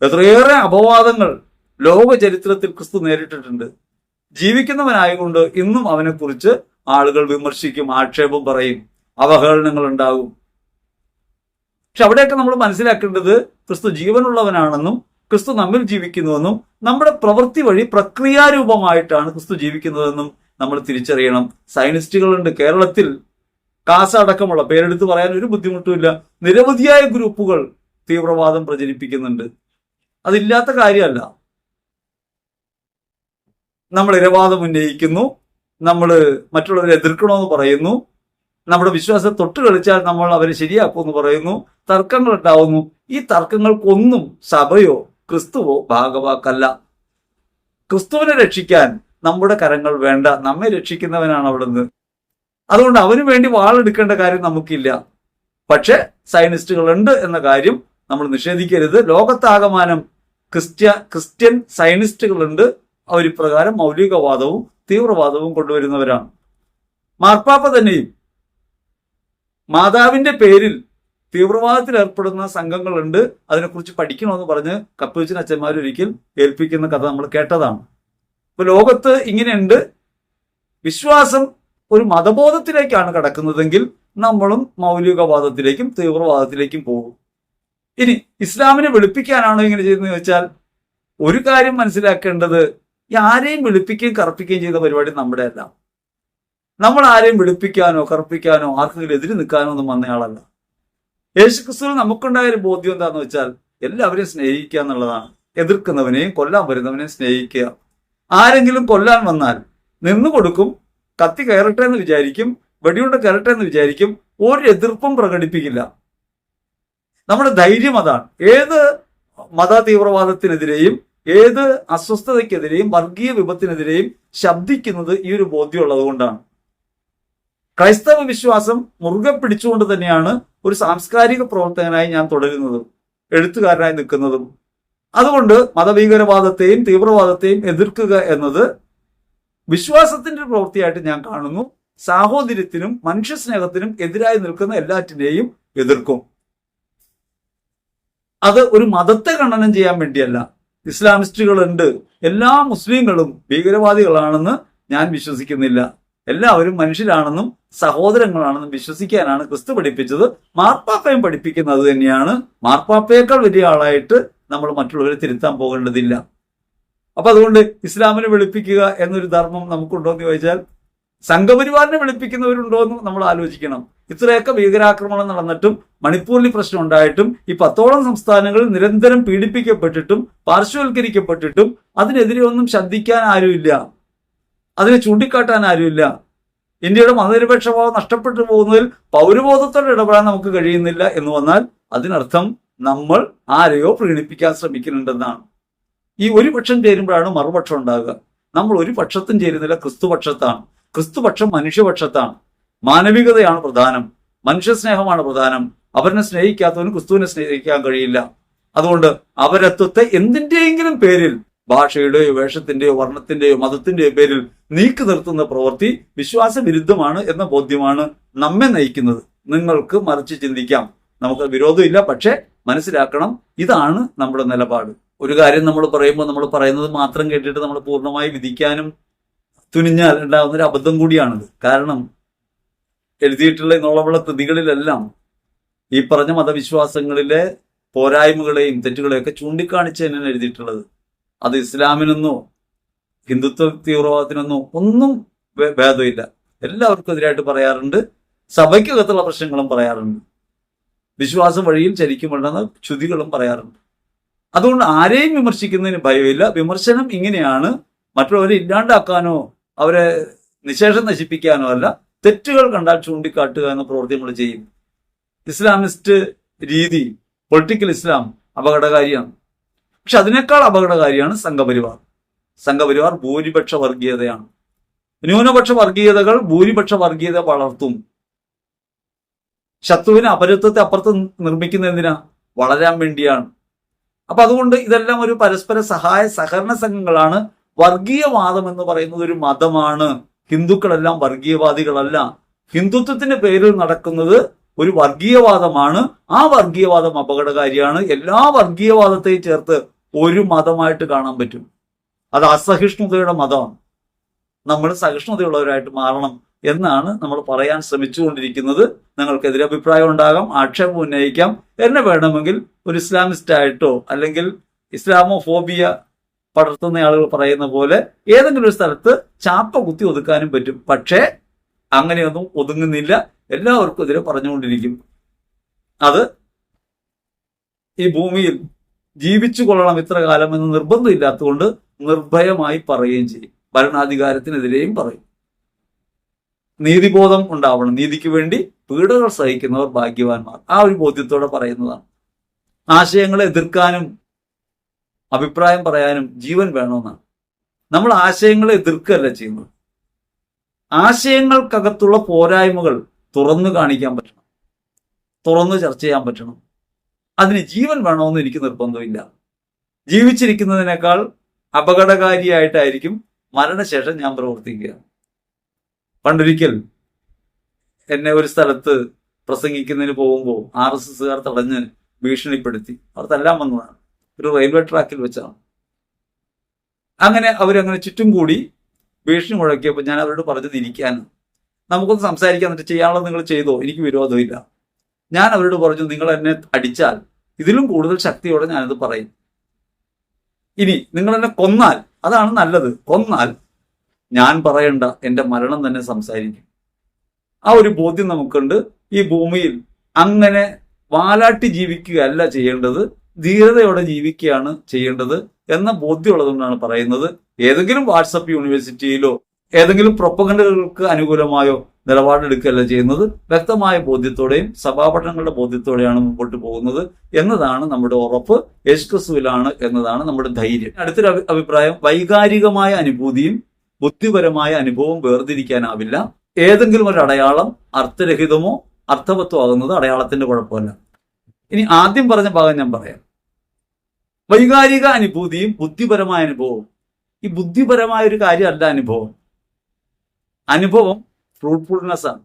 എത്രയേറെ അപവാദങ്ങൾ ലോക ചരിത്രത്തിൽ ക്രിസ്തു നേരിട്ടിട്ടുണ്ട്. ജീവിക്കുന്നവനായതുകൊണ്ട് ഇന്നും അവനെക്കുറിച്ച് ആളുകൾ വിമർശിക്കും, ആക്ഷേപം പറയും, അവഹേളനങ്ങൾ ഉണ്ടാകും. പക്ഷെ അവിടെയൊക്കെ നമ്മൾ മനസ്സിലാക്കേണ്ടത് ക്രിസ്തു ജീവനുള്ളവനാണെന്നും ക്രിസ്തു നമ്മിൽ ജീവിക്കുന്നുവെന്നും നമ്മുടെ പ്രവൃത്തി വഴി പ്രക്രിയാരൂപമായിട്ടാണ് ക്രിസ്തു ജീവിക്കുന്നതെന്നും നമ്മൾ തിരിച്ചറിയണം. സയനിസ്റ്റുകളുണ്ട് കേരളത്തിൽ, കാസ അടക്കമുള്ള, പേരെടുത്ത് പറയാൻ ഒരു ബുദ്ധിമുട്ടുമില്ല, നിരവധിയായ ഗ്രൂപ്പുകൾ തീവ്രവാദം പ്രചരിപ്പിക്കുന്നുണ്ട്. അതില്ലാത്ത കാര്യമല്ല. നമ്മൾ ഇരവാദം ഉന്നയിക്കുന്നു, നമ്മൾ മറ്റുള്ളവരെ എതിർക്കണമെന്ന് പറയുന്നു, നമ്മുടെ വിശ്വാസം തൊട്ട് കളിച്ചാൽ നമ്മൾ അവരെ ശരിയാക്കുമെന്ന് പറയുന്നു, തർക്കങ്ങൾ ഉണ്ടാവുന്നു. ഈ തർക്കങ്ങൾക്കൊന്നും സഭയോ ക്രിസ്തുവോ ഭാഗവാക്കല്ല. ക്രിസ്തുവിനെ രക്ഷിക്കാൻ നമ്മുടെ കരങ്ങൾ വേണ്ട, നമ്മെ രക്ഷിക്കുന്നവനാണ് അവിടുന്ന്. അതുകൊണ്ട് അവന് വേണ്ടി വാളെടുക്കേണ്ട കാര്യം നമുക്കില്ല. പക്ഷെ സയനിസ്റ്റുകളുണ്ട് എന്ന കാര്യം നമ്മൾ നിഷേധിക്കരുത്. ലോകത്താകമാനം ക്രിസ്ത്യൻ സയനിസ്റ്റുകളുണ്ട്. അവരിപ്രകാരം മൗലികവാദവും തീവ്രവാദവും കൊണ്ടുവരുന്നവരാണ്. മാർപ്പാപ്പ തന്നെയും മാതാവിന്റെ പേരിൽ തീവ്രവാദത്തിൽ ഏർപ്പെടുന്ന സംഘങ്ങളുണ്ട്, അതിനെക്കുറിച്ച് പഠിക്കണമെന്ന് പറഞ്ഞ് കപ്പുച്ചൻ അച്ഛന്മാർ ഒരിക്കൽ ഏൽപ്പിക്കുന്ന കഥ നമ്മൾ കേട്ടതാണ്. ഇപ്പൊ ലോകത്ത് ഇങ്ങനെയുണ്ട്. വിശ്വാസം ഒരു മതബോധത്തിലേക്കാണ് കടക്കുന്നതെങ്കിൽ നമ്മളും മൗലികവാദത്തിലേക്കും തീവ്രവാദത്തിലേക്കും പോകും. ഇനി ഇസ്ലാമിനെ വെളുപ്പിക്കാനാണോ ഇങ്ങനെ ചെയ്യുന്നത് ചോദിച്ചാൽ, ഒരു കാര്യം മനസ്സിലാക്കേണ്ടത്, ആരെയും വെളുപ്പിക്കുകയും കറുപ്പിക്കുകയും ചെയ്ത പരിപാടി നമ്മുടെ അല്ല. നമ്മൾ ആരെയും വെളുപ്പിക്കാനോ കറുപ്പിക്കാനോ ആർക്കെങ്കിലും എതിര് നിൽക്കാനോ ഒന്നും വന്നയാളല്ല. യേശുക്രിസ്തുവിന് നമുക്കുണ്ടായ ഒരു ബോധ്യം എന്താന്ന് വെച്ചാൽ, എല്ലാവരെയും സ്നേഹിക്കുക എന്നുള്ളതാണ്. എതിർക്കുന്നവനെയും കൊല്ലാൻ വരുന്നവനെയും സ്നേഹിക്കുക. ആരെങ്കിലും കൊല്ലാൻ വന്നാൽ നിന്നു കൊടുക്കും, കത്തി കയറട്ടെ എന്ന് വിചാരിക്കും, വെടിയുണ്ട കയറട്ടെ എന്ന് വിചാരിക്കും, ഒരു എതിർപ്പും പ്രകടിപ്പിക്കില്ല. നമ്മുടെ ധൈര്യം അതാണ്. ഏത് മത തീവ്രവാദത്തിനെതിരെയും ഏത് അസ്വസ്ഥതയ്ക്കെതിരെയും വർഗീയ വിപത്തിനെതിരെയും ശബ്ദിക്കുന്നത് ഈ ഒരു ബോധ്യമുള്ളത് കൊണ്ടാണ്. ക്രൈസ്തവ വിശ്വാസം മുറുകെ പിടിച്ചുകൊണ്ട് തന്നെയാണ് ഒരു സാംസ്കാരിക പ്രവർത്തകനായി ഞാൻ തുടരുന്നതും എഴുത്തുകാരനായി നിൽക്കുന്നതും. അതുകൊണ്ട് മതഭീകരവാദത്തെയും തീവ്രവാദത്തെയും എതിർക്കുക എന്നത് വിശ്വാസത്തിന്റെ പ്രവൃത്തിയായിട്ട് ഞാൻ കാണുന്നു. സാഹോദര്യത്തിനും മനുഷ്യസ്നേഹത്തിനും എതിരായി നിൽക്കുന്ന എല്ലാറ്റിനെയും എതിർക്കും. അത് ഒരു മതത്തെ ഖണ്ഡനം ചെയ്യാൻ വേണ്ടിയല്ല. ഇസ്ലാമിസ്റ്റുകളുണ്ട്, എല്ലാ മുസ്ലിങ്ങളും ഭീകരവാദികളാണെന്ന് ഞാൻ വിശ്വസിക്കുന്നില്ല. എല്ലാവരും മനുഷ്യരാണെന്നും സഹോദരങ്ങളാണെന്നും വിശ്വസിക്കാനാണ് ക്രിസ്തു പഠിപ്പിച്ചത്. മാർപ്പാപ്പയും പഠിപ്പിക്കുന്നത് തന്നെയാണ്. മാർപ്പാപ്പയേക്കാൾ വലിയ ആളായിട്ട് നമ്മൾ മറ്റുള്ളവരെ തിരുത്താൻ പോകേണ്ടതില്ല. അപ്പൊ അതുകൊണ്ട് ഇസ്ലാമിനെ വെളുപ്പിക്കുക എന്നൊരു ധർമ്മം നമുക്കുണ്ടോ എന്ന് ചോദിച്ചാൽ, സംഘപരിവാറിനെ വെളുപ്പിക്കുന്നവരുണ്ടോ എന്ന് നമ്മൾ ആലോചിക്കണം. ഇത്രയൊക്കെ ഭീകരാക്രമണം നടന്നിട്ടും മണിപ്പൂരിൽ പ്രശ്നം ഉണ്ടായിട്ടും ഈ 10ഓളം സംസ്ഥാനങ്ങളിൽ നിരന്തരം പീഡിപ്പിക്കപ്പെട്ടിട്ടും പാർശ്വവൽക്കരിക്കപ്പെട്ടിട്ടും അതിനെതിരെ ഒന്നും ശബ്ദിക്കാൻ ആരുമില്ല, അതിനെ ചൂണ്ടിക്കാട്ടാൻ ആരുമില്ല. ഇന്ത്യയുടെ മതനിരപേക്ഷഭാവം നഷ്ടപ്പെട്ടു പോകുന്നതിൽ പൗരബോധത്തോടെ ഇടപെടാൻ നമുക്ക് കഴിയുന്നില്ല എന്ന് വന്നാൽ അതിനർത്ഥം നമ്മൾ ആരെയോ പ്രീണിപ്പിക്കാൻ ശ്രമിക്കുന്നുണ്ടെന്നാണ്. ഈ ഒരു പക്ഷം ചേരുമ്പോഴാണ് മറുപക്ഷം ഉണ്ടാകുക. നമ്മൾ ഒരു പക്ഷത്തും ചേരുന്നില്ല, ക്രിസ്തുപക്ഷത്താണ്. ക്രിസ്തുപക്ഷം മനുഷ്യപക്ഷത്താണ്. മാനവികതയാണ് പ്രധാനം, മനുഷ്യസ്നേഹമാണ് പ്രധാനം. അവരെ സ്നേഹിക്കാത്തവന് ക്രിസ്തുവിനെ സ്നേഹിക്കാൻ കഴിയില്ല. അതുകൊണ്ട് അവരത്വത്തെ എന്തിന്റെയെങ്കിലും പേരിൽ, ഭാഷയുടെയോ വേഷത്തിന്റെയോ വർണ്ണത്തിന്റെയോ മതത്തിന്റെയോ പേരിൽ നീക്കി നിർത്തുന്ന പ്രവൃത്തി വിശ്വാസവിരുദ്ധമാണ് എന്ന ബോധ്യമാണ് നമ്മെ നയിക്കുന്നത്. നിങ്ങൾക്ക് മറിച്ച് ചിന്തിക്കാം, നമുക്ക് വിരോധമില്ല. പക്ഷെ മനസ്സിലാക്കണം, ഇതാണ് നമ്മുടെ നിലപാട്. ഒരു കാര്യം നമ്മൾ പറയുമ്പോൾ നമ്മൾ പറയുന്നത് മാത്രം കേട്ടിട്ട് നമ്മൾ പൂർണ്ണമായി വിധിക്കാനും തുനിഞ്ഞാൽ ഉണ്ടാകുന്ന ഒരു അബദ്ധം കൂടിയാണിത്. കാരണം എഴുതിയിട്ടുള്ള ഇന്നുള്ള കൃതികളിലെല്ലാം ഈ പറഞ്ഞ മതവിശ്വാസങ്ങളിലെ പോരായ്മകളെയും തെറ്റുകളെയൊക്കെ ചൂണ്ടിക്കാണിച്ച് തന്നെയാണ് എഴുതിയിട്ടുള്ളത്. അത് ഇസ്ലാമിനൊന്നോ ഹിന്ദുത്വ തീവ്രവാദത്തിനൊന്നോ ഒന്നും ഭേദമില്ല. എല്ലാവർക്കും എതിരായിട്ട് പറയാറുണ്ട്. സഭയ്ക്കകത്തുള്ള പ്രശ്നങ്ങളും പറയാറുണ്ട്. വിശ്വാസം വഴിയിൽ ചരിക്കുമുണ്ടെന്ന് ചുതികളും പറയാറുണ്ട്. അതുകൊണ്ട് ആരെയും വിമർശിക്കുന്നതിന് ഭയമില്ല. വിമർശനം ഇങ്ങനെയാണ്, മറ്റുള്ളവരെ ഇല്ലാണ്ടാക്കാനോ അവരെ നിശേഷം നശിപ്പിക്കാനോ അല്ല. തെറ്റുകൾ കണ്ടാൽ ചൂണ്ടിക്കാട്ടുക എന്ന പ്രവൃത്തി നമ്മൾ ചെയ്യും. ഇസ്ലാമിസ്റ്റ് രീതി, പൊളിറ്റിക്കൽ ഇസ്ലാം അപകടകാരിയാണ്. പക്ഷെ അതിനേക്കാൾ അപകടകാരിയാണ് സംഘപരിവാർ. സംഘപരിവാർ ഭൂരിപക്ഷ വർഗീയതയാണ്. ന്യൂനപക്ഷ വർഗീയതകൾ ഭൂരിപക്ഷ വർഗീയത വളർത്തും. ശത്രുവിനെ അപരത്വത്തെ അപ്പുറത്ത് നിർമ്മിക്കുന്ന എന്തിനാ? വളരാൻ വേണ്ടിയാണ്. അപ്പൊ അതുകൊണ്ട് ഇതെല്ലാം ഒരു പരസ്പര സഹായ സഹകരണ സംഘങ്ങളാണ്. വർഗീയവാദം എന്ന് പറയുന്നത് ഒരു മതമാണ്. ഹിന്ദുക്കളെല്ലാം വർഗീയവാദികളല്ല. ഹിന്ദുത്വത്തിന്റെ പേരിൽ നടക്കുന്നത് ഒരു വർഗീയവാദമാണ്. ആ വർഗീയവാദം അപകടകാരിയാണ്. എല്ലാ വർഗീയവാദത്തെയും ചേർത്ത് ഒരു മതമായിട്ട് കാണാൻ പറ്റും. അത് അസഹിഷ്ണുതയുടെ മതമാണ്. നമ്മൾ സഹിഷ്ണുതയുള്ളവരായിട്ട് മാറണം എന്നാണ് നമ്മൾ പറയാൻ ശ്രമിച്ചുകൊണ്ടിരിക്കുന്നത്. നിങ്ങൾക്ക് എതിരഭിപ്രായം ഉണ്ടാകാം, ആക്ഷേപം ഉന്നയിക്കാം. എന്നെ വേണമെങ്കിൽ ഒരു ഇസ്ലാമിസ്റ്റ് ആയിട്ടോ അല്ലെങ്കിൽ ഇസ്ലാമോ ഫോബിയ പടർത്തുന്ന ആളുകൾ പറയുന്ന പോലെ ഏതെങ്കിലും ഒരു സ്ഥലത്ത് ചാപ്പ കുത്തി ഒതുക്കാനും പറ്റും. പക്ഷേ അങ്ങനെയൊന്നും ഒതുങ്ങുന്നില്ല. എല്ലാവർക്കും എതിരെ പറഞ്ഞുകൊണ്ടിരിക്കും. അത് ഈ ഭൂമിയിൽ ജീവിച്ചു കൊള്ളണം ഇത്ര കാലം എന്ന് നിർബന്ധമില്ലാത്തതുകൊണ്ട് നിർഭയമായി പറയുകയും ചെയ്യും. ഭരണാധികാരത്തിനെതിരെയും പറയും. നീതിബോധം ഉണ്ടാവണം. നീതിക്ക് വേണ്ടി പീഡകൾ സഹിക്കുന്നവർ ഭാഗ്യവാന്മാർ. ആ ഒരു ബോധ്യത്തോടെ പറയുന്നതാണ്. ആശയങ്ങളെ എതിർക്കാനും അഭിപ്രായം പറയാനും ജീവൻ വേണമെന്നാണ്. നമ്മൾ ആശയങ്ങളെ എതിർക്കുകയല്ല ചെയ്യുന്നത്. ആശയങ്ങൾക്കകത്തുള്ള പോരായ്മകൾ തുറന്നു കാണിക്കാൻ പറ്റണം, തുറന്നു ചർച്ച ചെയ്യാൻ പറ്റണം. അതിന് ജീവൻ വേണമെന്ന് എനിക്ക് നിർബന്ധമില്ല. ജീവിച്ചിരിക്കുന്നതിനേക്കാൾ അപകടകാരിയായിട്ടായിരിക്കും മരണശേഷം ഞാൻ പ്രവർത്തിക്കുക. പണ്ടൊരിക്കൽ എന്നെ ഒരു സ്ഥലത്ത് പ്രസംഗിക്കുന്നതിന് പോകുമ്പോൾ RSSകാർ തടഞ്ഞ് ഭീഷണിപ്പെടുത്തി. അവർ തല്ലാൻ വന്നതാണ്. ഒരു റെയിൽവേ ട്രാക്കിൽ വെച്ചാണ്. അങ്ങനെ അവരങ്ങനെ ചുറ്റും കൂടി ഭീഷണി മുഴക്കിയപ്പോൾ ഞാൻ അവരോട് പറഞ്ഞത് ഇരിക്കാൻ, നമുക്കൊന്ന് സംസാരിക്കാൻ, എന്നിട്ട് ചെയ്യാനുള്ളത് നിങ്ങൾ ചെയ്തോ, എനിക്ക് വിരോധമില്ല. ഞാൻ അവരോട് പറഞ്ഞു, നിങ്ങൾ എന്നെ അടിച്ചാൽ ഇതിലും കൂടുതൽ ശക്തിയോടെ ഞാനത് പറയും. ഇനി നിങ്ങൾ എന്നെ കൊന്നാൽ അതാണ് നല്ലത്. കൊന്നാൽ ഞാൻ പറയണ്ട, എൻ്റെ മരണം തന്നെ സംസാരിക്കും. ആ ഒരു ബോധ്യം നമുക്കുണ്ട്. ഈ ഭൂമിയിൽ അങ്ങനെ വാലാട്ടി ജീവിക്കുകയല്ല ചെയ്യേണ്ടത്, ധീരതയോടെ ജീവിക്കുകയാണ് ചെയ്യേണ്ടത് എന്ന ബോധ്യമുള്ളതുകൊണ്ടാണ് പറയുന്നത്. ഏതെങ്കിലും വാട്സപ്പ് യൂണിവേഴ്സിറ്റിയിലോ ഏതെങ്കിലും പ്രൊപ്പഗണ്ടകൾക്ക് അനുകൂലമായോ നിലപാടെടുക്കുകയല്ല ചെയ്യുന്നത്. വ്യക്തമായ ബോധ്യത്തോടെയും സഭാപഠനങ്ങളുടെ ബോധ്യത്തോടെയാണ് മുമ്പോട്ട് പോകുന്നത് എന്നതാണ് നമ്മുടെ ഉറപ്പ്. യേശുക്രിസ്തുവിലാണ് എന്നതാണ് നമ്മുടെ ധൈര്യം. അടുത്തൊരു അഭിപ്രായം, വൈകാരികമായ അനുഭൂതിയും ബുദ്ധിപരമായ അനുഭവവും വേർതിരിക്കാനാവില്ല. ഏതെങ്കിലും ഒരു അടയാളം അർത്ഥരഹിതമോ അർത്ഥവത്തോ ആകുന്നത് അടയാളത്തിന്റെ കുഴപ്പമല്ല. ഇനി ആദ്യം പറഞ്ഞ ഭാഗം ഞാൻ പറയാം. വൈകാരിക അനുഭൂതിയും ബുദ്ധിപരമായ അനുഭവവും. ഈ ബുദ്ധിപരമായ ഒരു കാര്യമല്ല അനുഭവം. അനുഭവം ഫ്രൂട്ട്ഫുൾനെസ് ആണ്.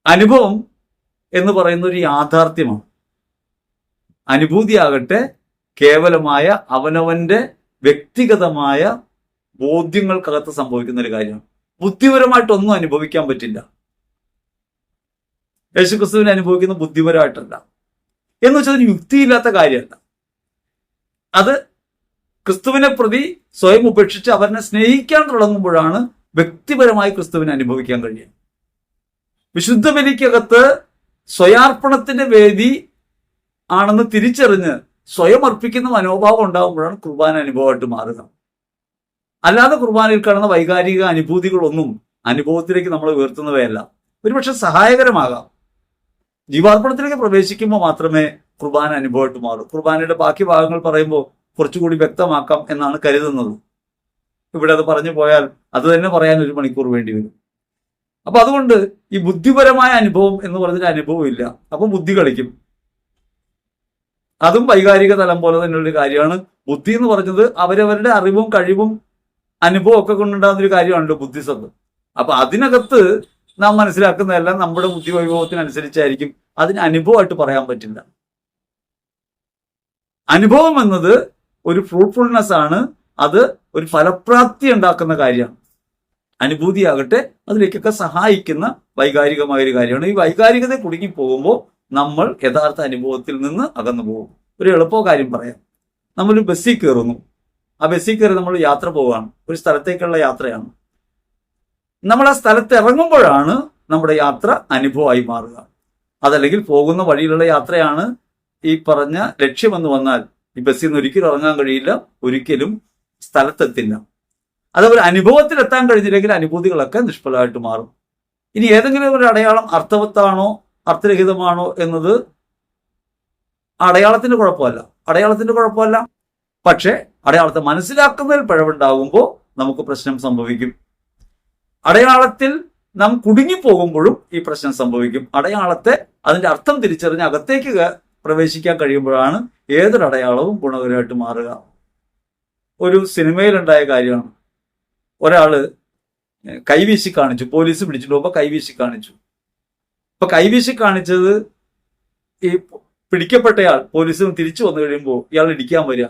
അനുഭവം എന്ന് പറയുന്ന ഒരു യാഥാർത്ഥ്യമാണ്. അനുഭൂതിയാകട്ടെ കേവലമായ അവനവന്റെ വ്യക്തിഗതമായ ബോധ്യങ്ങൾക്കകത്ത് സംഭവിക്കുന്ന ഒരു കാര്യമാണ്. ബുദ്ധിപരമായിട്ടൊന്നും അനുഭവിക്കാൻ പറ്റില്ല. യേശുക്രിസ്തുവിനെ അനുഭവിക്കുന്ന ബുദ്ധിപരമായിട്ടല്ല എന്ന് വെച്ചാൽ അതിന് യുക്തിയില്ലാത്ത കാര്യമല്ല. അത് ക്രിസ്തുവിനെ പ്രതി സ്വയം ഉപേക്ഷിച്ച് അവരെ സ്നേഹിക്കാൻ തുടങ്ങുമ്പോഴാണ് വ്യക്തിപരമായി ക്രിസ്തുവിനെ അനുഭവിക്കാൻ കഴിയുക. വിശുദ്ധ ബലിക്കകത്ത് സ്വയാർപ്പണത്തിന്റെ വേദി ആണെന്ന് തിരിച്ചറിഞ്ഞ് സ്വയം അർപ്പിക്കുന്ന മനോഭാവം ഉണ്ടാകുമ്പോഴാണ് കുർബാന അനുഭവമായിട്ട് മാറുക. അല്ലാതെ കുർബാനയിൽ കാണുന്ന വൈകാരിക അനുഭൂതികളൊന്നും അനുഭവത്തിലേക്ക് നമ്മൾ ഉയർത്തുന്നവയല്ല. ഒരുപക്ഷെ സഹായകരമാകാം. ജീവാർപ്പണത്തിലേക്ക് പ്രവേശിക്കുമ്പോൾ മാത്രമേ കുർബാന അനുഭവമായിട്ട് മാറൂ. കുർബാനയുടെ ബാക്കി ഭാഗങ്ങൾ പറയുമ്പോൾ കുറച്ചുകൂടി വ്യക്തമാക്കാം എന്നാണ് കരുതുന്നത്. ഇവിടെ അത് പറഞ്ഞു പോയാൽ അത് തന്നെ പറയാൻ 1 മണിക്കൂർ വേണ്ടി വരും. അപ്പൊ അതുകൊണ്ട് ഈ ബുദ്ധിപരമായ അനുഭവം എന്ന് പറഞ്ഞൊരു അനുഭവം ഇല്ല. അപ്പൊ ബുദ്ധി കളിക്കും. അതും വൈകാരിക തലം പോലെ തന്നെയുള്ള കാര്യമാണ്. ബുദ്ധി എന്ന് പറഞ്ഞത് അവരവരുടെ അറിവും കഴിവും അനുഭവം ഒക്കെ കൊണ്ടുണ്ടാകുന്ന ഒരു കാര്യമാണല്ലോ ബുദ്ധിസത്ത്. അപ്പൊ അതിനകത്ത് നാം മനസ്സിലാക്കുന്നതെല്ലാം നമ്മുടെ ബുദ്ധി വൈഭവത്തിനനുസരിച്ചായിരിക്കും. അതിന് അനുഭവമായിട്ട് പറയാൻ പറ്റില്ല. അനുഭവം എന്നത് ഒരു ഫ്രൂട്ട്ഫുൾനെസ് ആണ്. അത് ഒരു ഫലപ്രാപ്തി ഉണ്ടാക്കുന്ന കാര്യമാണ്. അനുഭൂതിയാകട്ടെ അതിലേക്കൊക്കെ സഹായിക്കുന്ന വൈകാരികമായ ഒരു കാര്യമാണ്. ഈ വൈകാരികത കുടുങ്ങി പോകുമ്പോൾ നമ്മൾ യഥാർത്ഥ അനുഭവത്തിൽ നിന്ന് അകന്നു പോകും. ഒരു എളുപ്പ കാര്യം പറയാം. നമ്മൾ ബസ്സിൽ കയറുന്നു. ആ ബസ്സിൽ കയറി നമ്മൾ യാത്ര പോവുകയാണ്. ഒരു സ്ഥലത്തേക്കുള്ള യാത്രയാണ്. നമ്മൾ ആ സ്ഥലത്ത് ഇറങ്ങുമ്പോഴാണ് നമ്മുടെ യാത്ര അനുഭവമായി മാറുക. അതല്ലെങ്കിൽ പോകുന്ന വഴിയിലുള്ള യാത്രയാണ് ഈ പറഞ്ഞ ലക്ഷ്യമെന്ന് വന്നാൽ ഈ ബസ്സിൽ നിന്ന് ഒരിക്കലും ഇറങ്ങാൻ കഴിയില്ല, ഒരിക്കലും സ്ഥലത്തെത്തില്ല. അതേപോലെ അനുഭവത്തിലെത്താൻ കഴിഞ്ഞില്ലെങ്കിൽ അനുഭൂതികളൊക്കെ നിഷ്ഫലമായിട്ട് മാറും. ഇനി ഏതെങ്കിലും ഒരു അടയാളം അർത്ഥവത്താണോ അർത്ഥരഹിതമാണോ എന്നത് അടയാളത്തിന്റെ കുഴപ്പമല്ല. പക്ഷെ അടയാളത്തെ മനസ്സിലാക്കുന്നതിൽ പിഴവുണ്ടാകുമ്പോൾ നമുക്ക് പ്രശ്നം സംഭവിക്കും. അടയാളത്തിൽ നാം കുടുങ്ങിപ്പോകുമ്പോഴും ഈ പ്രശ്നം സംഭവിക്കും. അടയാളത്തെ അതിന്റെ അർത്ഥം തിരിച്ചറിഞ്ഞ് അകത്തേക്ക് പ്രവേശിക്കാൻ കഴിയുമ്പോഴാണ് ഏതൊരു അടയാളവും ഗുണകരമായിട്ട് മാറുക. ഒരു സിനിമയിലുണ്ടായ കാര്യമാണ്. ഒരാള് കൈവീശി കാണിച്ചു, പോലീസ് പിടിച്ചിട്ട് പോകുമ്പോൾ കൈവീശി കാണിച്ചു. അപ്പൊ കൈവീശി കാണിച്ചത് ഈ പിടിക്കപ്പെട്ടയാൾ പോലീസിന് തിരിച്ചു വന്നു കഴിയുമ്പോൾ ഇയാൾ ഇടിക്കാൻ വരിക.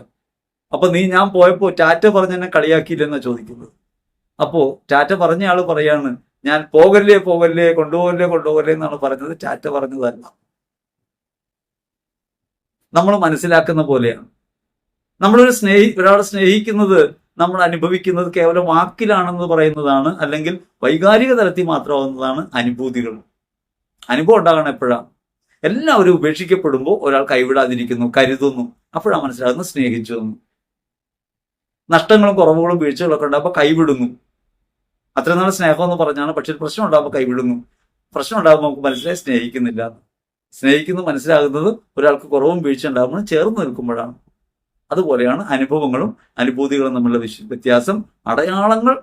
അപ്പൊ ഞാൻ പോയപ്പോ ടാറ്റ പറഞ്ഞ് എന്നെ കളിയാക്കിയില്ലെന്നാ ചോദിക്കുന്നത്. അപ്പോ ടാറ്റ പറഞ്ഞ ആള് പറയാണ്, ഞാൻ പോകല്ലേ കൊണ്ടുപോകല്ലേ എന്നാണ് പറഞ്ഞത്, ടാറ്റ പറഞ്ഞതല്ല. നമ്മൾ മനസ്സിലാക്കുന്ന പോലെയാണ്. ഒരാളെ സ്നേഹിക്കുന്നത് നമ്മൾ അനുഭവിക്കുന്നത് കേവലം വാക്കിലാണെന്ന് പറയുന്നതാണ്, അല്ലെങ്കിൽ വൈകാരിക തലത്തിൽ മാത്രമാവുന്നതാണ് അനുഭൂതികൾ. അനുഭവം ഉണ്ടാകണം എപ്പോഴാണ്? എല്ലാവരും ഉപേക്ഷിക്കപ്പെടുമ്പോൾ ഒരാൾ കൈവിടാതിരിക്കുന്നു, കരുതുന്നു, അപ്പോഴാണ് മനസ്സിലാകുന്നത് സ്നേഹിച്ചു എന്ന്. നഷ്ടങ്ങളും കുറവുകളും വീഴ്ചകളൊക്കെ ഉണ്ടാകുമ്പോൾ കൈവിടുന്നു, അത്ര നാൾ സ്നേഹം എന്ന് പറഞ്ഞാണ്. പക്ഷെ പ്രശ്നം ഉണ്ടാകുമ്പോൾ കൈവിടുന്നു. പ്രശ്നം ഉണ്ടാകുമ്പോൾ നമുക്ക് മനസ്സിലായി സ്നേഹിക്കുന്നില്ല. സ്നേഹിക്കുന്നത് മനസ്സിലാകുന്നത് ഒരാൾക്ക് കുറവും വീഴ്ച ഉണ്ടാകുമ്പോൾ ചേർന്ന് നിൽക്കുമ്പോഴാണ്. അതുപോലെയാണ് അനുഭവങ്ങളും അനുഭൂതികളും തമ്മിലുള്ള വ്യത്യാസം. അടയാളങ്ങൾ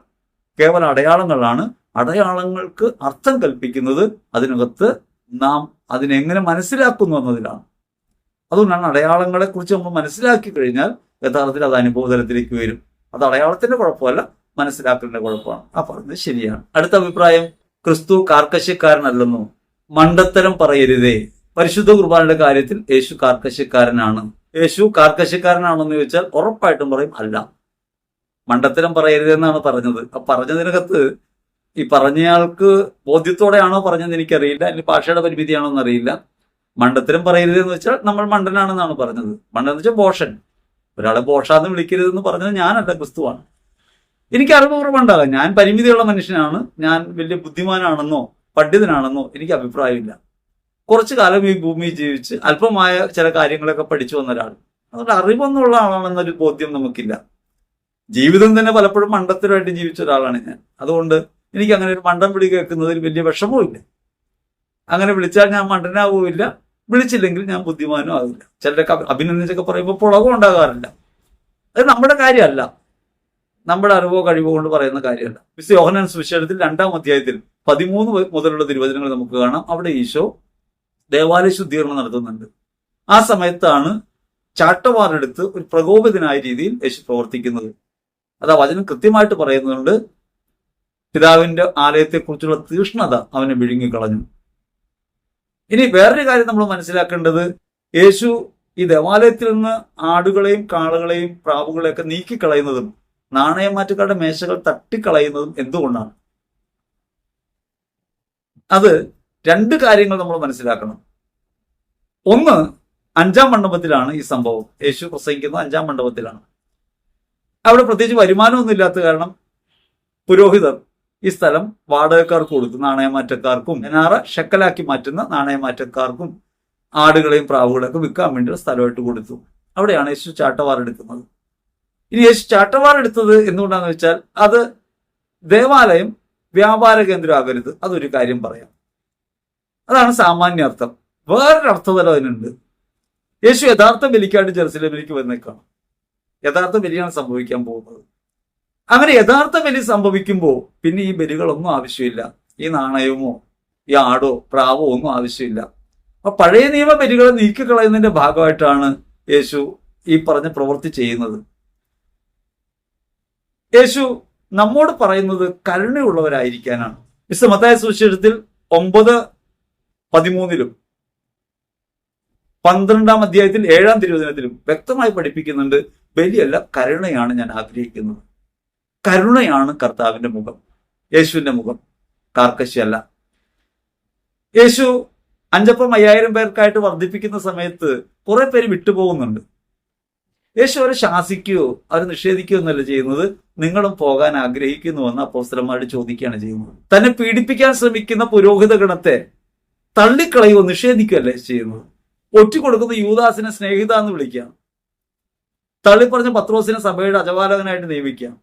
കേവലം അടയാളങ്ങളാണ്. അടയാളങ്ങൾക്ക് അർത്ഥം കൽപ്പിക്കുന്നത് അതിനകത്ത് നാം അതിനെങ്ങനെ മനസ്സിലാക്കുന്നു എന്നതിലാണ്. അതുകൊണ്ടാണ് അടയാളങ്ങളെ കുറിച്ച് നമ്മൾ മനസ്സിലാക്കി കഴിഞ്ഞാൽ യഥാർത്ഥത്തിൽ അത് അനുഭവതലത്തിലേക്ക് വരും. അത് അടയാളത്തിന്റെ കുഴപ്പമല്ല, മനസ്സിലാക്കലിന്റെ കുഴപ്പമാണ്. ആ പറഞ്ഞത് ശരിയാണ്. അടുത്ത അഭിപ്രായം, ക്രിസ്തു കാർക്കശ്യക്കാരനല്ലെന്നോ? മണ്ടത്തരം പറയരുതേ. പരിശുദ്ധ കുർബാനയുടെ കാര്യത്തിൽ യേശു കാർക്കശ്യക്കാരനാണ്. യേശു കാർക്കശ്യക്കാരനാണെന്ന് ചോദിച്ചാൽ ഉറപ്പായിട്ടും പറയും അല്ല. മണ്ടത്തരം പറയരുതെന്നാണ് പറഞ്ഞത്. ആ പറഞ്ഞതിനകത്ത് ഈ പറഞ്ഞയാൾക്ക് ബോധ്യത്തോടെയാണോ പറഞ്ഞതെന്ന് എനിക്കറിയില്ല, അല്ലെങ്കിൽ ഭാഷയുടെ പരിമിതിയാണോ എന്നറിയില്ല. മണ്ടത്തരം പറയരുതെന്ന് വെച്ചാൽ നമ്മൾ മണ്ടനാണെന്നാണ് പറഞ്ഞത്. മണ്ടെന്ന് വെച്ചാൽ ബോഷൻ. ഒരാളെ ബോഷാന്ന് വിളിക്കരുതെന്ന് പറഞ്ഞത് ഞാനല്ല, ക്രിസ്തുവാണ്. എനിക്ക് അറിവ് കുറവുണ്ടാകാം, ഞാൻ പരിമിതിയുള്ള മനുഷ്യനാണ്, ഞാൻ വലിയ ബുദ്ധിമാനാണെന്നോ പണ്ഡിതനാണെന്നോ എനിക്ക് അഭിപ്രായമില്ല. കുറച്ചു കാലം ഈ ഭൂമിയിൽ ജീവിച്ച് അല്പമായ ചില കാര്യങ്ങളൊക്കെ പഠിച്ചു വന്ന ഒരാൾ. അതുകൊണ്ട് അറിവൊന്നുള്ള ആളാണെന്നൊരു ബോധ്യം നമുക്കില്ല. ജീവിതം തന്നെ പലപ്പോഴും മണ്ടത്തരമായിട്ട് ജീവിച്ച ഒരാളാണ് ഞാൻ. അതുകൊണ്ട് എനിക്ക് അങ്ങനെ ഒരു മണ്ടൻ വിളി കേൾക്കുന്നതിൽ വലിയ വിഷമവും ഇല്ല. അങ്ങനെ വിളിച്ചാൽ ഞാൻ മണ്ടനാവുമില്ല, വിളിച്ചില്ലെങ്കിൽ ഞാൻ ബുദ്ധിമാനും ആവില്ല. ചിലരൊക്കെ അഭിനന്ദിച്ചൊക്കെ പറയുമ്പോൾ പുളകം ഉണ്ടാകാറില്ല. അത് നമ്മുടെ കാര്യമല്ല, നമ്മുടെ അറിവോ കഴിവോ കൊണ്ട് പറയുന്ന കാര്യമല്ല. വിശുദ്ധ യോഹന്നാൻ സുവിശേഷത്തിൽ 2-ാം അധ്യായത്തിൽ 13 മുതലുള്ള തിരുവചനങ്ങൾ നമുക്ക് കാണാം. അവിടെ ഈശോ ദേവാലയ ശുദ്ധീകരണം നടത്തുന്നുണ്ട്. ആ സമയത്താണ് ചാട്ടവാറെടുത്ത് ഒരു പ്രകോപിതനായ രീതിയിൽ യേശു പ്രവർത്തിക്കുന്നത്. അത് ആ വചനം കൃത്യമായിട്ട് പറയുന്നുണ്ട്. പിതാവിന്റെ ആലയത്തെക്കുറിച്ചുള്ള തീഷ്ണത അവനെ വിഴുങ്ങിക്കളഞ്ഞു. ഇനി വേറൊരു കാര്യം നമ്മൾ മനസ്സിലാക്കേണ്ടത്, യേശു ഈ ദേവാലയത്തിൽ നിന്ന് ആടുകളെയും കാളകളെയും പ്രാവുകളെയൊക്കെ നീക്കിക്കളയുന്നതും നാണയമാറ്റക്കാരുടെ മേശകൾ തട്ടിക്കളയുന്നതും എന്തുകൊണ്ടാണ്? അത് 2 കാര്യങ്ങൾ നമ്മൾ മനസ്സിലാക്കണം. ഒന്ന്, 5-ാം മണ്ഡപത്തിലാണ് ഈ സംഭവം. യേശു പ്രസംഗിക്കുന്നത് 5-ാം മണ്ഡപത്തിലാണ്. അവിടെ പ്രത്യേകിച്ച് വരുമാനമൊന്നും ഇല്ലാത്ത കാരണം പുരോഹിതർ ഈ സ്ഥലം വാടകക്കാർക്ക് കൊടുത്തു. നാണയമാറ്റക്കാർക്കും ഷെക്കലാക്കി മാറ്റുന്ന നാണയമാറ്റക്കാർക്കും ആടുകളെയും പ്രാവുകളെയൊക്കെ വിൽക്കാൻ വേണ്ടിയുള്ള സ്ഥലമായിട്ട് കൊടുത്തു. അവിടെയാണ് യേശു ചാട്ടവാറെടുക്കുന്നത്. ഇനി യേശു ചാട്ടവാറെടുത്തത് എന്തുകൊണ്ടാണെന്ന് വെച്ചാൽ അത് ദേവാലയം വ്യാപാര കേന്ദ്രമാകരുത്, അതൊരു കാര്യം പറയാം. അതാണ് സാമാന്യ അർത്ഥം. വേറൊരു അർത്ഥതലം അതിനുണ്ട്. യേശു യഥാർത്ഥ ബലിക്കായിട്ട് ജെറുസലേമിലേക്ക് വന്നേക്കാണ്. യഥാർത്ഥ ബലിയാണ് സംഭവിക്കാൻ പോകുന്നത്. അങ്ങനെ യഥാർത്ഥ ബലി സംഭവിക്കുമ്പോൾ പിന്നെ ഈ ബലികളൊന്നും ആവശ്യമില്ല. ഈ നാണയമോ ഈ ആടോ പ്രാവോ ഒന്നും ആവശ്യമില്ല. അപ്പൊ പഴയ നിയമ ബലികളെ നീക്കിക്കളയുന്നതിന്റെ ഭാഗമായിട്ടാണ് യേശു ഈ പറഞ്ഞ പ്രവൃത്തി ചെയ്യുന്നത്. യേശു നമ്മോട് പറയുന്നത് കരുണയുള്ളവരായിരിക്കാനാണ്. വിശുദ്ധ മത്തായി സുവിശേഷത്തിൽ 9:13 12-ാം അധ്യായത്തിൽ 7-ാം തിരുവചനത്തിലും വ്യക്തമായി പഠിപ്പിക്കുന്നുണ്ട്, ബലിയല്ല കരുണയാണ് ഞാൻ ആഗ്രഹിക്കുന്നത്. കരുണയാണ് കർത്താവിന്റെ മുഖം, യേശുവിന്റെ മുഖം, കാർക്കശ്യല്ല. യേശു 5 5,000 പേർക്കായിട്ട് വർദ്ധിപ്പിക്കുന്ന സമയത്ത് കുറെ പേര് വിട്ടുപോകുന്നുണ്ട്. യേശു അവരെ ശാസിക്കുകയോ അവരെ നിഷേധിക്കുകയോ എന്നല്ല ചെയ്യുന്നത്. നിങ്ങളും പോകാൻ ആഗ്രഹിക്കുന്നുവെന്ന് അപ്പോസ്തലന്മാരോട് ചോദിക്കുകയാണ് ചെയ്യുന്നത്. തന്നെ പീഡിപ്പിക്കാൻ ശ്രമിക്കുന്ന പുരോഹിത ഗണത്തെ തള്ളിക്കളയോ നിഷേധിക്കുകയല്ലേ ചെയ്യുന്നത്. ഒറ്റിക്കൊടുക്കുന്ന യൂദാസിനെ സ്നേഹിത എന്ന് വിളിക്കാം. തള്ളിപ്പറഞ്ഞ പത്രോസിനെ സഭയുടെ അജപാലകനായിട്ട് നിയമിക്കാം.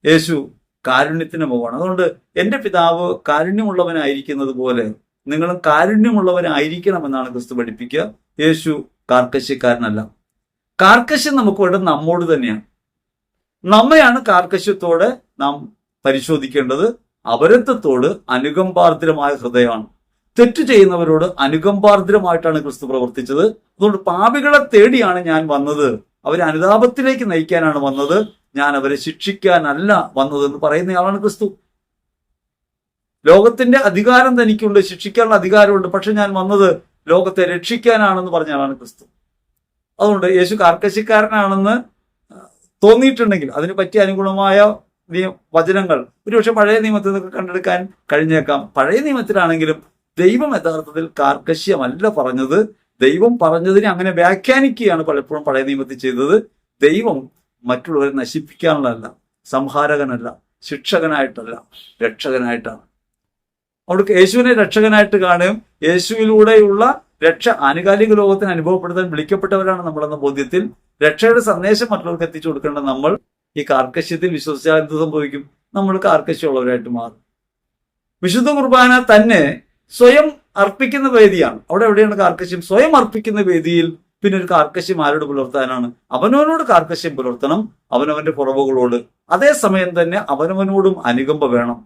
യേശു കാരുണ്യത്തിന്റെ മുഖമാണ്. അതുകൊണ്ട് എൻ്റെ പിതാവ് കാരുണ്യമുള്ളവനായിരിക്കുന്നത് പോലെ നിങ്ങളും കാരുണ്യമുള്ളവനായിരിക്കണമെന്നാണ് ക്രിസ്തു പഠിപ്പിക്കുക. യേശു കാർക്കശ്യക്കാരനല്ല. കാർക്കശ്യം നമുക്ക് വേണ്ടത് നമ്മോട് തന്നെയാണ്. നമ്മയാണ് കാർക്കശ്യത്തോടെ നാം പരിശോധിക്കേണ്ടത്. അപരത്വത്തോട് അനുകമ്പാർദ്രമായ ഹൃദയമാണ്. തെറ്റ് ചെയ്യുന്നവരോട് അനുകമ്പാർദ്രമായിട്ടാണ് ക്രിസ്തു പ്രവർത്തിച്ചത്. അതുകൊണ്ട് പാപികളെ തേടിയാണ് ഞാൻ വന്നത്, അവരെ അനുതാപത്തിലേക്ക് നയിക്കാനാണ് വന്നത്, ഞാൻ അവരെ ശിക്ഷിക്കാനല്ല വന്നതെന്ന് പറയുന്നയാളാണ് ക്രിസ്തു. ലോകത്തിന്റെ അധികാരം തനിക്കുണ്ട്, ശിക്ഷിക്കാനുള്ള അധികാരമുണ്ട്, പക്ഷെ ഞാൻ വന്നത് ലോകത്തെ രക്ഷിക്കാനാണെന്ന് പറഞ്ഞയാളാണ് ക്രിസ്തു. അതുകൊണ്ട് യേശു കാർക്കശ്യക്കാരനാണെന്ന് തോന്നിയിട്ടുണ്ടെങ്കിൽ അതിന് പറ്റിയ അനുഗുണമായ വചനങ്ങൾ ഒരുപക്ഷെ പഴയ നിയമത്തിൽ നിന്നൊക്കെ കണ്ടെടുക്കാൻ കഴിഞ്ഞേക്കാം. പഴയ നിയമത്തിലാണെങ്കിലും ദൈവം യഥാർത്ഥത്തിൽ കാർക്കശ്യമല്ല പറഞ്ഞത്. ദൈവം പറഞ്ഞതിനെ അങ്ങനെ വ്യാഖ്യാനിക്കുകയാണ് പലപ്പോഴും പഴയ നിയമത്തിൽ ചെയ്തത്. ദൈവം മറ്റുള്ളവരെ നശിപ്പിക്കാനുള്ളതല്ല, സംഹാരകനല്ല, ശിക്ഷകനായിട്ടല്ല, രക്ഷകനായിട്ടാണ്. അവിടെ യേശുവിനെ രക്ഷകനായിട്ട് കാണുകയും യേശുവിലൂടെയുള്ള രക്ഷ ആനുകാലിക ലോകത്തിന് അനുഭവപ്പെടുത്താൻ വിളിക്കപ്പെട്ടവരാണ് നമ്മളെന്ന ബോധ്യത്തിൽ രക്ഷയുടെ സന്ദേശം മറ്റുള്ളവർക്ക് എത്തിച്ചു കൊടുക്കേണ്ട നമ്മൾ ഈ കാർക്കശ്യത്തിൽ വിശ്വസിച്ചാൽ എന്ത് സംഭവിക്കും? നമ്മൾ കാർക്കശ്യമുള്ളവരായിട്ട് മാറും. വിശുദ്ധ കുർബാന തന്നെ സ്വയം അർപ്പിക്കുന്ന വേദിയാണ്. അവിടെ എവിടെയാണ് കാർക്കശ്യം? സ്വയം അർപ്പിക്കുന്ന വേദിയിൽ പിന്നെ ഒരു കാർക്കശ്യം ആരോട് പുലർത്താനാണ്? അവനവനോട് കാർക്കശ്യം പുലർത്തണം, അവനവന്റെ കുറവുകളോട്. അതേസമയം തന്നെ അവനവനോടും അനുകമ്പ വേണം.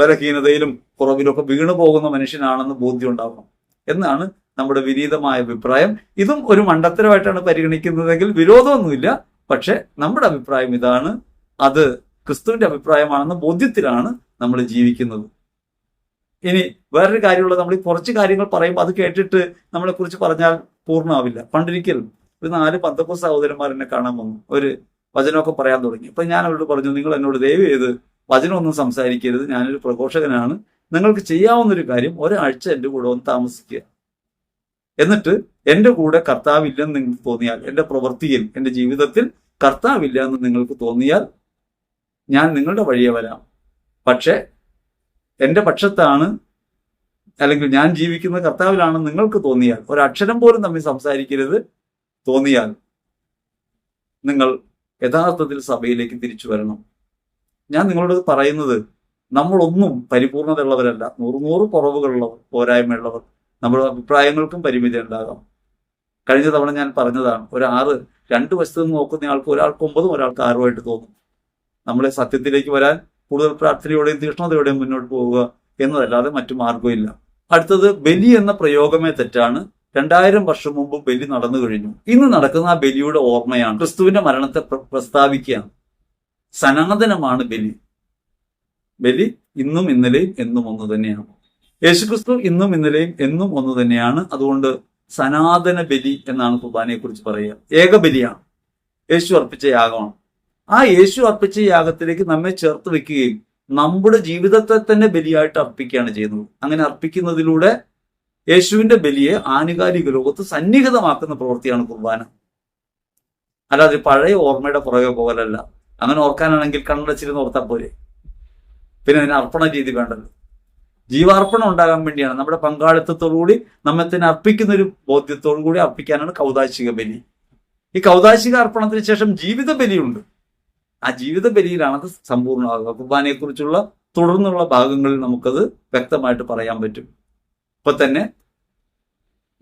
ബലഹീനതയിലും കുറവിലൊക്കെ വീണു പോകുന്ന മനുഷ്യനാണെന്ന് ബോധ്യം ഉണ്ടാവണം എന്നാണ് നമ്മുടെ വിനീതമായ അഭിപ്രായം. ഇതും ഒരു മണ്ടത്തരമായിട്ടാണ് പരിഗണിക്കുന്നതെങ്കിൽ വിരോധമൊന്നുമില്ല. പക്ഷെ നമ്മുടെ അഭിപ്രായം ഇതാണ്, അത് ക്രിസ്തുവിന്റെ അഭിപ്രായമാണെന്ന ബോധ്യത്തിലാണ് നമ്മൾ ജീവിക്കുന്നത്. ഇനി വേറൊരു കാര്യമുള്ളത്, നമ്മൾ ഈ കുറച്ച് കാര്യങ്ങൾ പറയുമ്പോൾ അത് കേട്ടിട്ട് നമ്മളെ കുറിച്ച് പറഞ്ഞാൽ പൂർണ്ണമാവില്ല. പണ്ടൊരിക്കൽ ഒരു 4 പെന്തക്കോസ്ത് സഹോദരന്മാർ എന്നെ കാണാൻ വന്നു. ഒരു വചനമൊക്കെ പറയാൻ തുടങ്ങി. അപ്പൊ ഞാൻ അവരോട് പറഞ്ഞു, നിങ്ങൾ എന്നോട് ദയവ് ചെയ്ത് വചനമൊന്നും സംസാരിക്കരുത്, ഞാനൊരു പ്രഘോഷകനാണ്. നിങ്ങൾക്ക് ചെയ്യാവുന്നൊരു കാര്യം, ഒരാഴ്ച എൻ്റെ കൂടെ ഒന്ന് താമസിക്കുക. എന്നിട്ട് എൻ്റെ കൂടെ കർത്താവില്ലെന്ന് നിങ്ങൾക്ക് തോന്നിയാൽ, എൻ്റെ പ്രവൃത്തിയിൽ, എൻ്റെ ജീവിതത്തിൽ കർത്താവില്ല എന്ന് നിങ്ങൾക്ക് തോന്നിയാൽ ഞാൻ നിങ്ങളുടെ വഴിയെ വരാം. പക്ഷെ എൻ്റെ പക്ഷത്താണ്, അല്ലെങ്കിൽ ഞാൻ ജീവിക്കുന്ന കർത്താവിലാണെന്ന് നിങ്ങൾക്ക് തോന്നിയാൽ, ഒരക്ഷരം പോലും തമ്മിൽ സംസാരിക്കരുത് തോന്നിയാൽ, നിങ്ങൾ യഥാർത്ഥത്തിൽ സഭയിലേക്ക് തിരിച്ചു വരണം. ഞാൻ നിങ്ങളോട് പറയുന്നത്, നമ്മളൊന്നും പരിപൂർണതയുള്ളവരല്ല. 100 കുറവുകളുള്ളവർ, പോരായ്മയുള്ളവർ. നമ്മുടെ അഭിപ്രായങ്ങൾക്കും പരിമിതി ഉണ്ടാകാം. കഴിഞ്ഞ തവണ ഞാൻ പറഞ്ഞതാണ്, ഒരു 6 2 വശത്ത് നിന്ന് നോക്കുന്ന ആൾക്ക് ഒരാൾക്ക് 9 ഒരാൾക്ക് 6 തോന്നും. നമ്മളെ സത്യത്തിലേക്ക് വരാൻ കൂടുതൽ പ്രാർത്ഥനയോടെയും തീക്ഷ്ണതയോടെയും മുന്നോട്ട് പോവുക എന്നതല്ലാതെ മറ്റു മാർഗമില്ല. അടുത്തത്, ബലി എന്ന പ്രയോഗമേ തെറ്റാണ്. 2000 വർഷം മുമ്പ് ബലി നടന്നു കഴിഞ്ഞു. ഇന്ന് നടക്കുന്ന ആ ബലിയുടെ ഓർമ്മയാണ്. ക്രിസ്തുവിന്റെ മരണത്തെ പ്രസ്താവിക്കുകയാണ്. സനാതനമാണ് ബലി. ബലി ഇന്നും ഇന്നലെയും എന്നും ഒന്ന് തന്നെയാണ്. യേശുക്രിസ്തു ഇന്നും ഇന്നലെയും എന്നും ഒന്ന് തന്നെയാണ്. അതുകൊണ്ട് സനാതന ബലി എന്നാണ് കുർബാനയെ കുറിച്ച് പറയുക. ഏകബലിയാണ്, യേശു അർപ്പിച്ച യാഗമാണ്. ആ യേശു അർപ്പിച്ച യാഗത്തിലേക്ക് നമ്മെ ചേർത്ത് വെക്കുകയും നമ്മുടെ ജീവിതത്തെ തന്നെ ബലിയായിട്ട് അർപ്പിക്കുകയാണ് ചെയ്യുന്നത്. അങ്ങനെ അർപ്പിക്കുന്നതിലൂടെ യേശുവിന്റെ ബലിയെ ആനുകാലിക ലോകത്ത് സന്നിഹിതമാക്കുന്ന പ്രവൃത്തിയാണ് കുർബാന. അല്ലാതെ പഴയ ഓർമ്മയുടെ പുറകെ പോകലല്ല. അങ്ങനെ ഓർക്കാനാണെങ്കിൽ കണ്ണടച്ചിരുന്ന് ഓർത്താൽ പോരെ. പിന്നെ അതിന് അർപ്പണ രീതി വേണ്ടല്ലോ. ജീവാർപ്പണം ഉണ്ടാകാൻ വേണ്ടിയാണ്, നമ്മുടെ പങ്കാളിത്തത്തോടുകൂടി നമ്മെ തന്നെ അർപ്പിക്കുന്ന ഒരു ബോധ്യത്തോടു കൂടി അർപ്പിക്കാനാണ് കൗദാശിക ബലി. ഈ കൗദാശിക അർപ്പണത്തിന് ശേഷം ജീവിത ബലിയുണ്ട്. ആ ജീവിത ബലിയിലാണ് അത് സമ്പൂർണ്ണമാകുക. കുർബാനയെ കുറിച്ചുള്ള തുടർന്നുള്ള ഭാഗങ്ങളിൽ നമുക്കത് വ്യക്തമായിട്ട് പറയാൻ പറ്റും. ഇപ്പൊ തന്നെ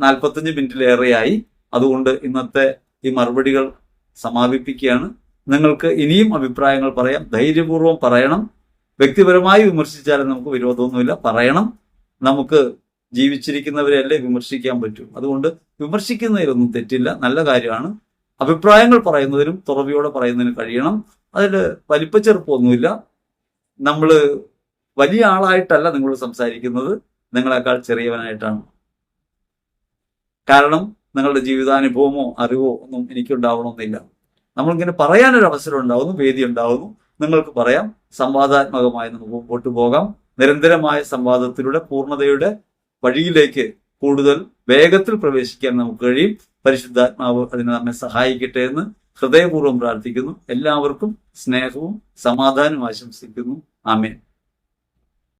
45 മിനിറ്റിലേറെയായി. അതുകൊണ്ട് ഇന്നത്തെ ഈ മറുപടികൾ സമാപിപ്പിക്കുകയാണ്. നിങ്ങൾക്ക് ഇനിയും അഭിപ്രായങ്ങൾ പറയാം, ധൈര്യപൂർവ്വം പറയണം. വ്യക്തിപരമായി വിമർശിച്ചാലും നമുക്ക് വിരോധമൊന്നുമില്ല, പറയണം. നമുക്ക് ജീവിച്ചിരിക്കുന്നവരെയല്ലേ വിമർശിക്കാൻ പറ്റൂ. അതുകൊണ്ട് വിമർശിക്കുന്നതിലൊന്നും തെറ്റില്ല, നല്ല കാര്യമാണ്. അഭിപ്രായങ്ങൾ പറയുന്നതിനും തുറവിയോടെ പറയുന്നതിനും കഴിയണം. അതിൽ വലിപ്പച്ചെറുപ്പമൊന്നുമില്ല. നമ്മൾ വലിയ ആളായിട്ടല്ല നിങ്ങളോട് സംസാരിക്കുന്നത്, നിങ്ങളെക്കാൾ ചെറിയവനായിട്ടാണ്. കാരണം നിങ്ങളുടെ ജീവിതാനുഭവമോ അറിവോ ഒന്നും എനിക്കുണ്ടാവണമെന്നില്ല. നമ്മളിങ്ങനെ പറയാനൊരു അവസരം ഉണ്ടാവുന്നു, വേദി ഉണ്ടാവുന്നു, നിങ്ങൾക്ക് പറയാം. സംവാദാത്മകമായി നമുക്ക് മുമ്പോട്ട് പോകാം. നിരന്തരമായ സംവാദത്തിലൂടെ പൂർണ്ണതയുടെ വഴിയിലേക്ക് കൂടുതൽ വേഗത്തിൽ പ്രവേശിക്കാൻ നമുക്ക് കഴിയും. പരിശുദ്ധാത്മാവ് അതിന് നമ്മെ സഹായിക്കട്ടെ എന്ന് ഹൃദയപൂർവ്വം പ്രാർത്ഥിക്കുന്നു. എല്ലാവർക്കും സ്നേഹവും സമാധാനവും ആശംസിക്കുന്നു. ആമേൻ.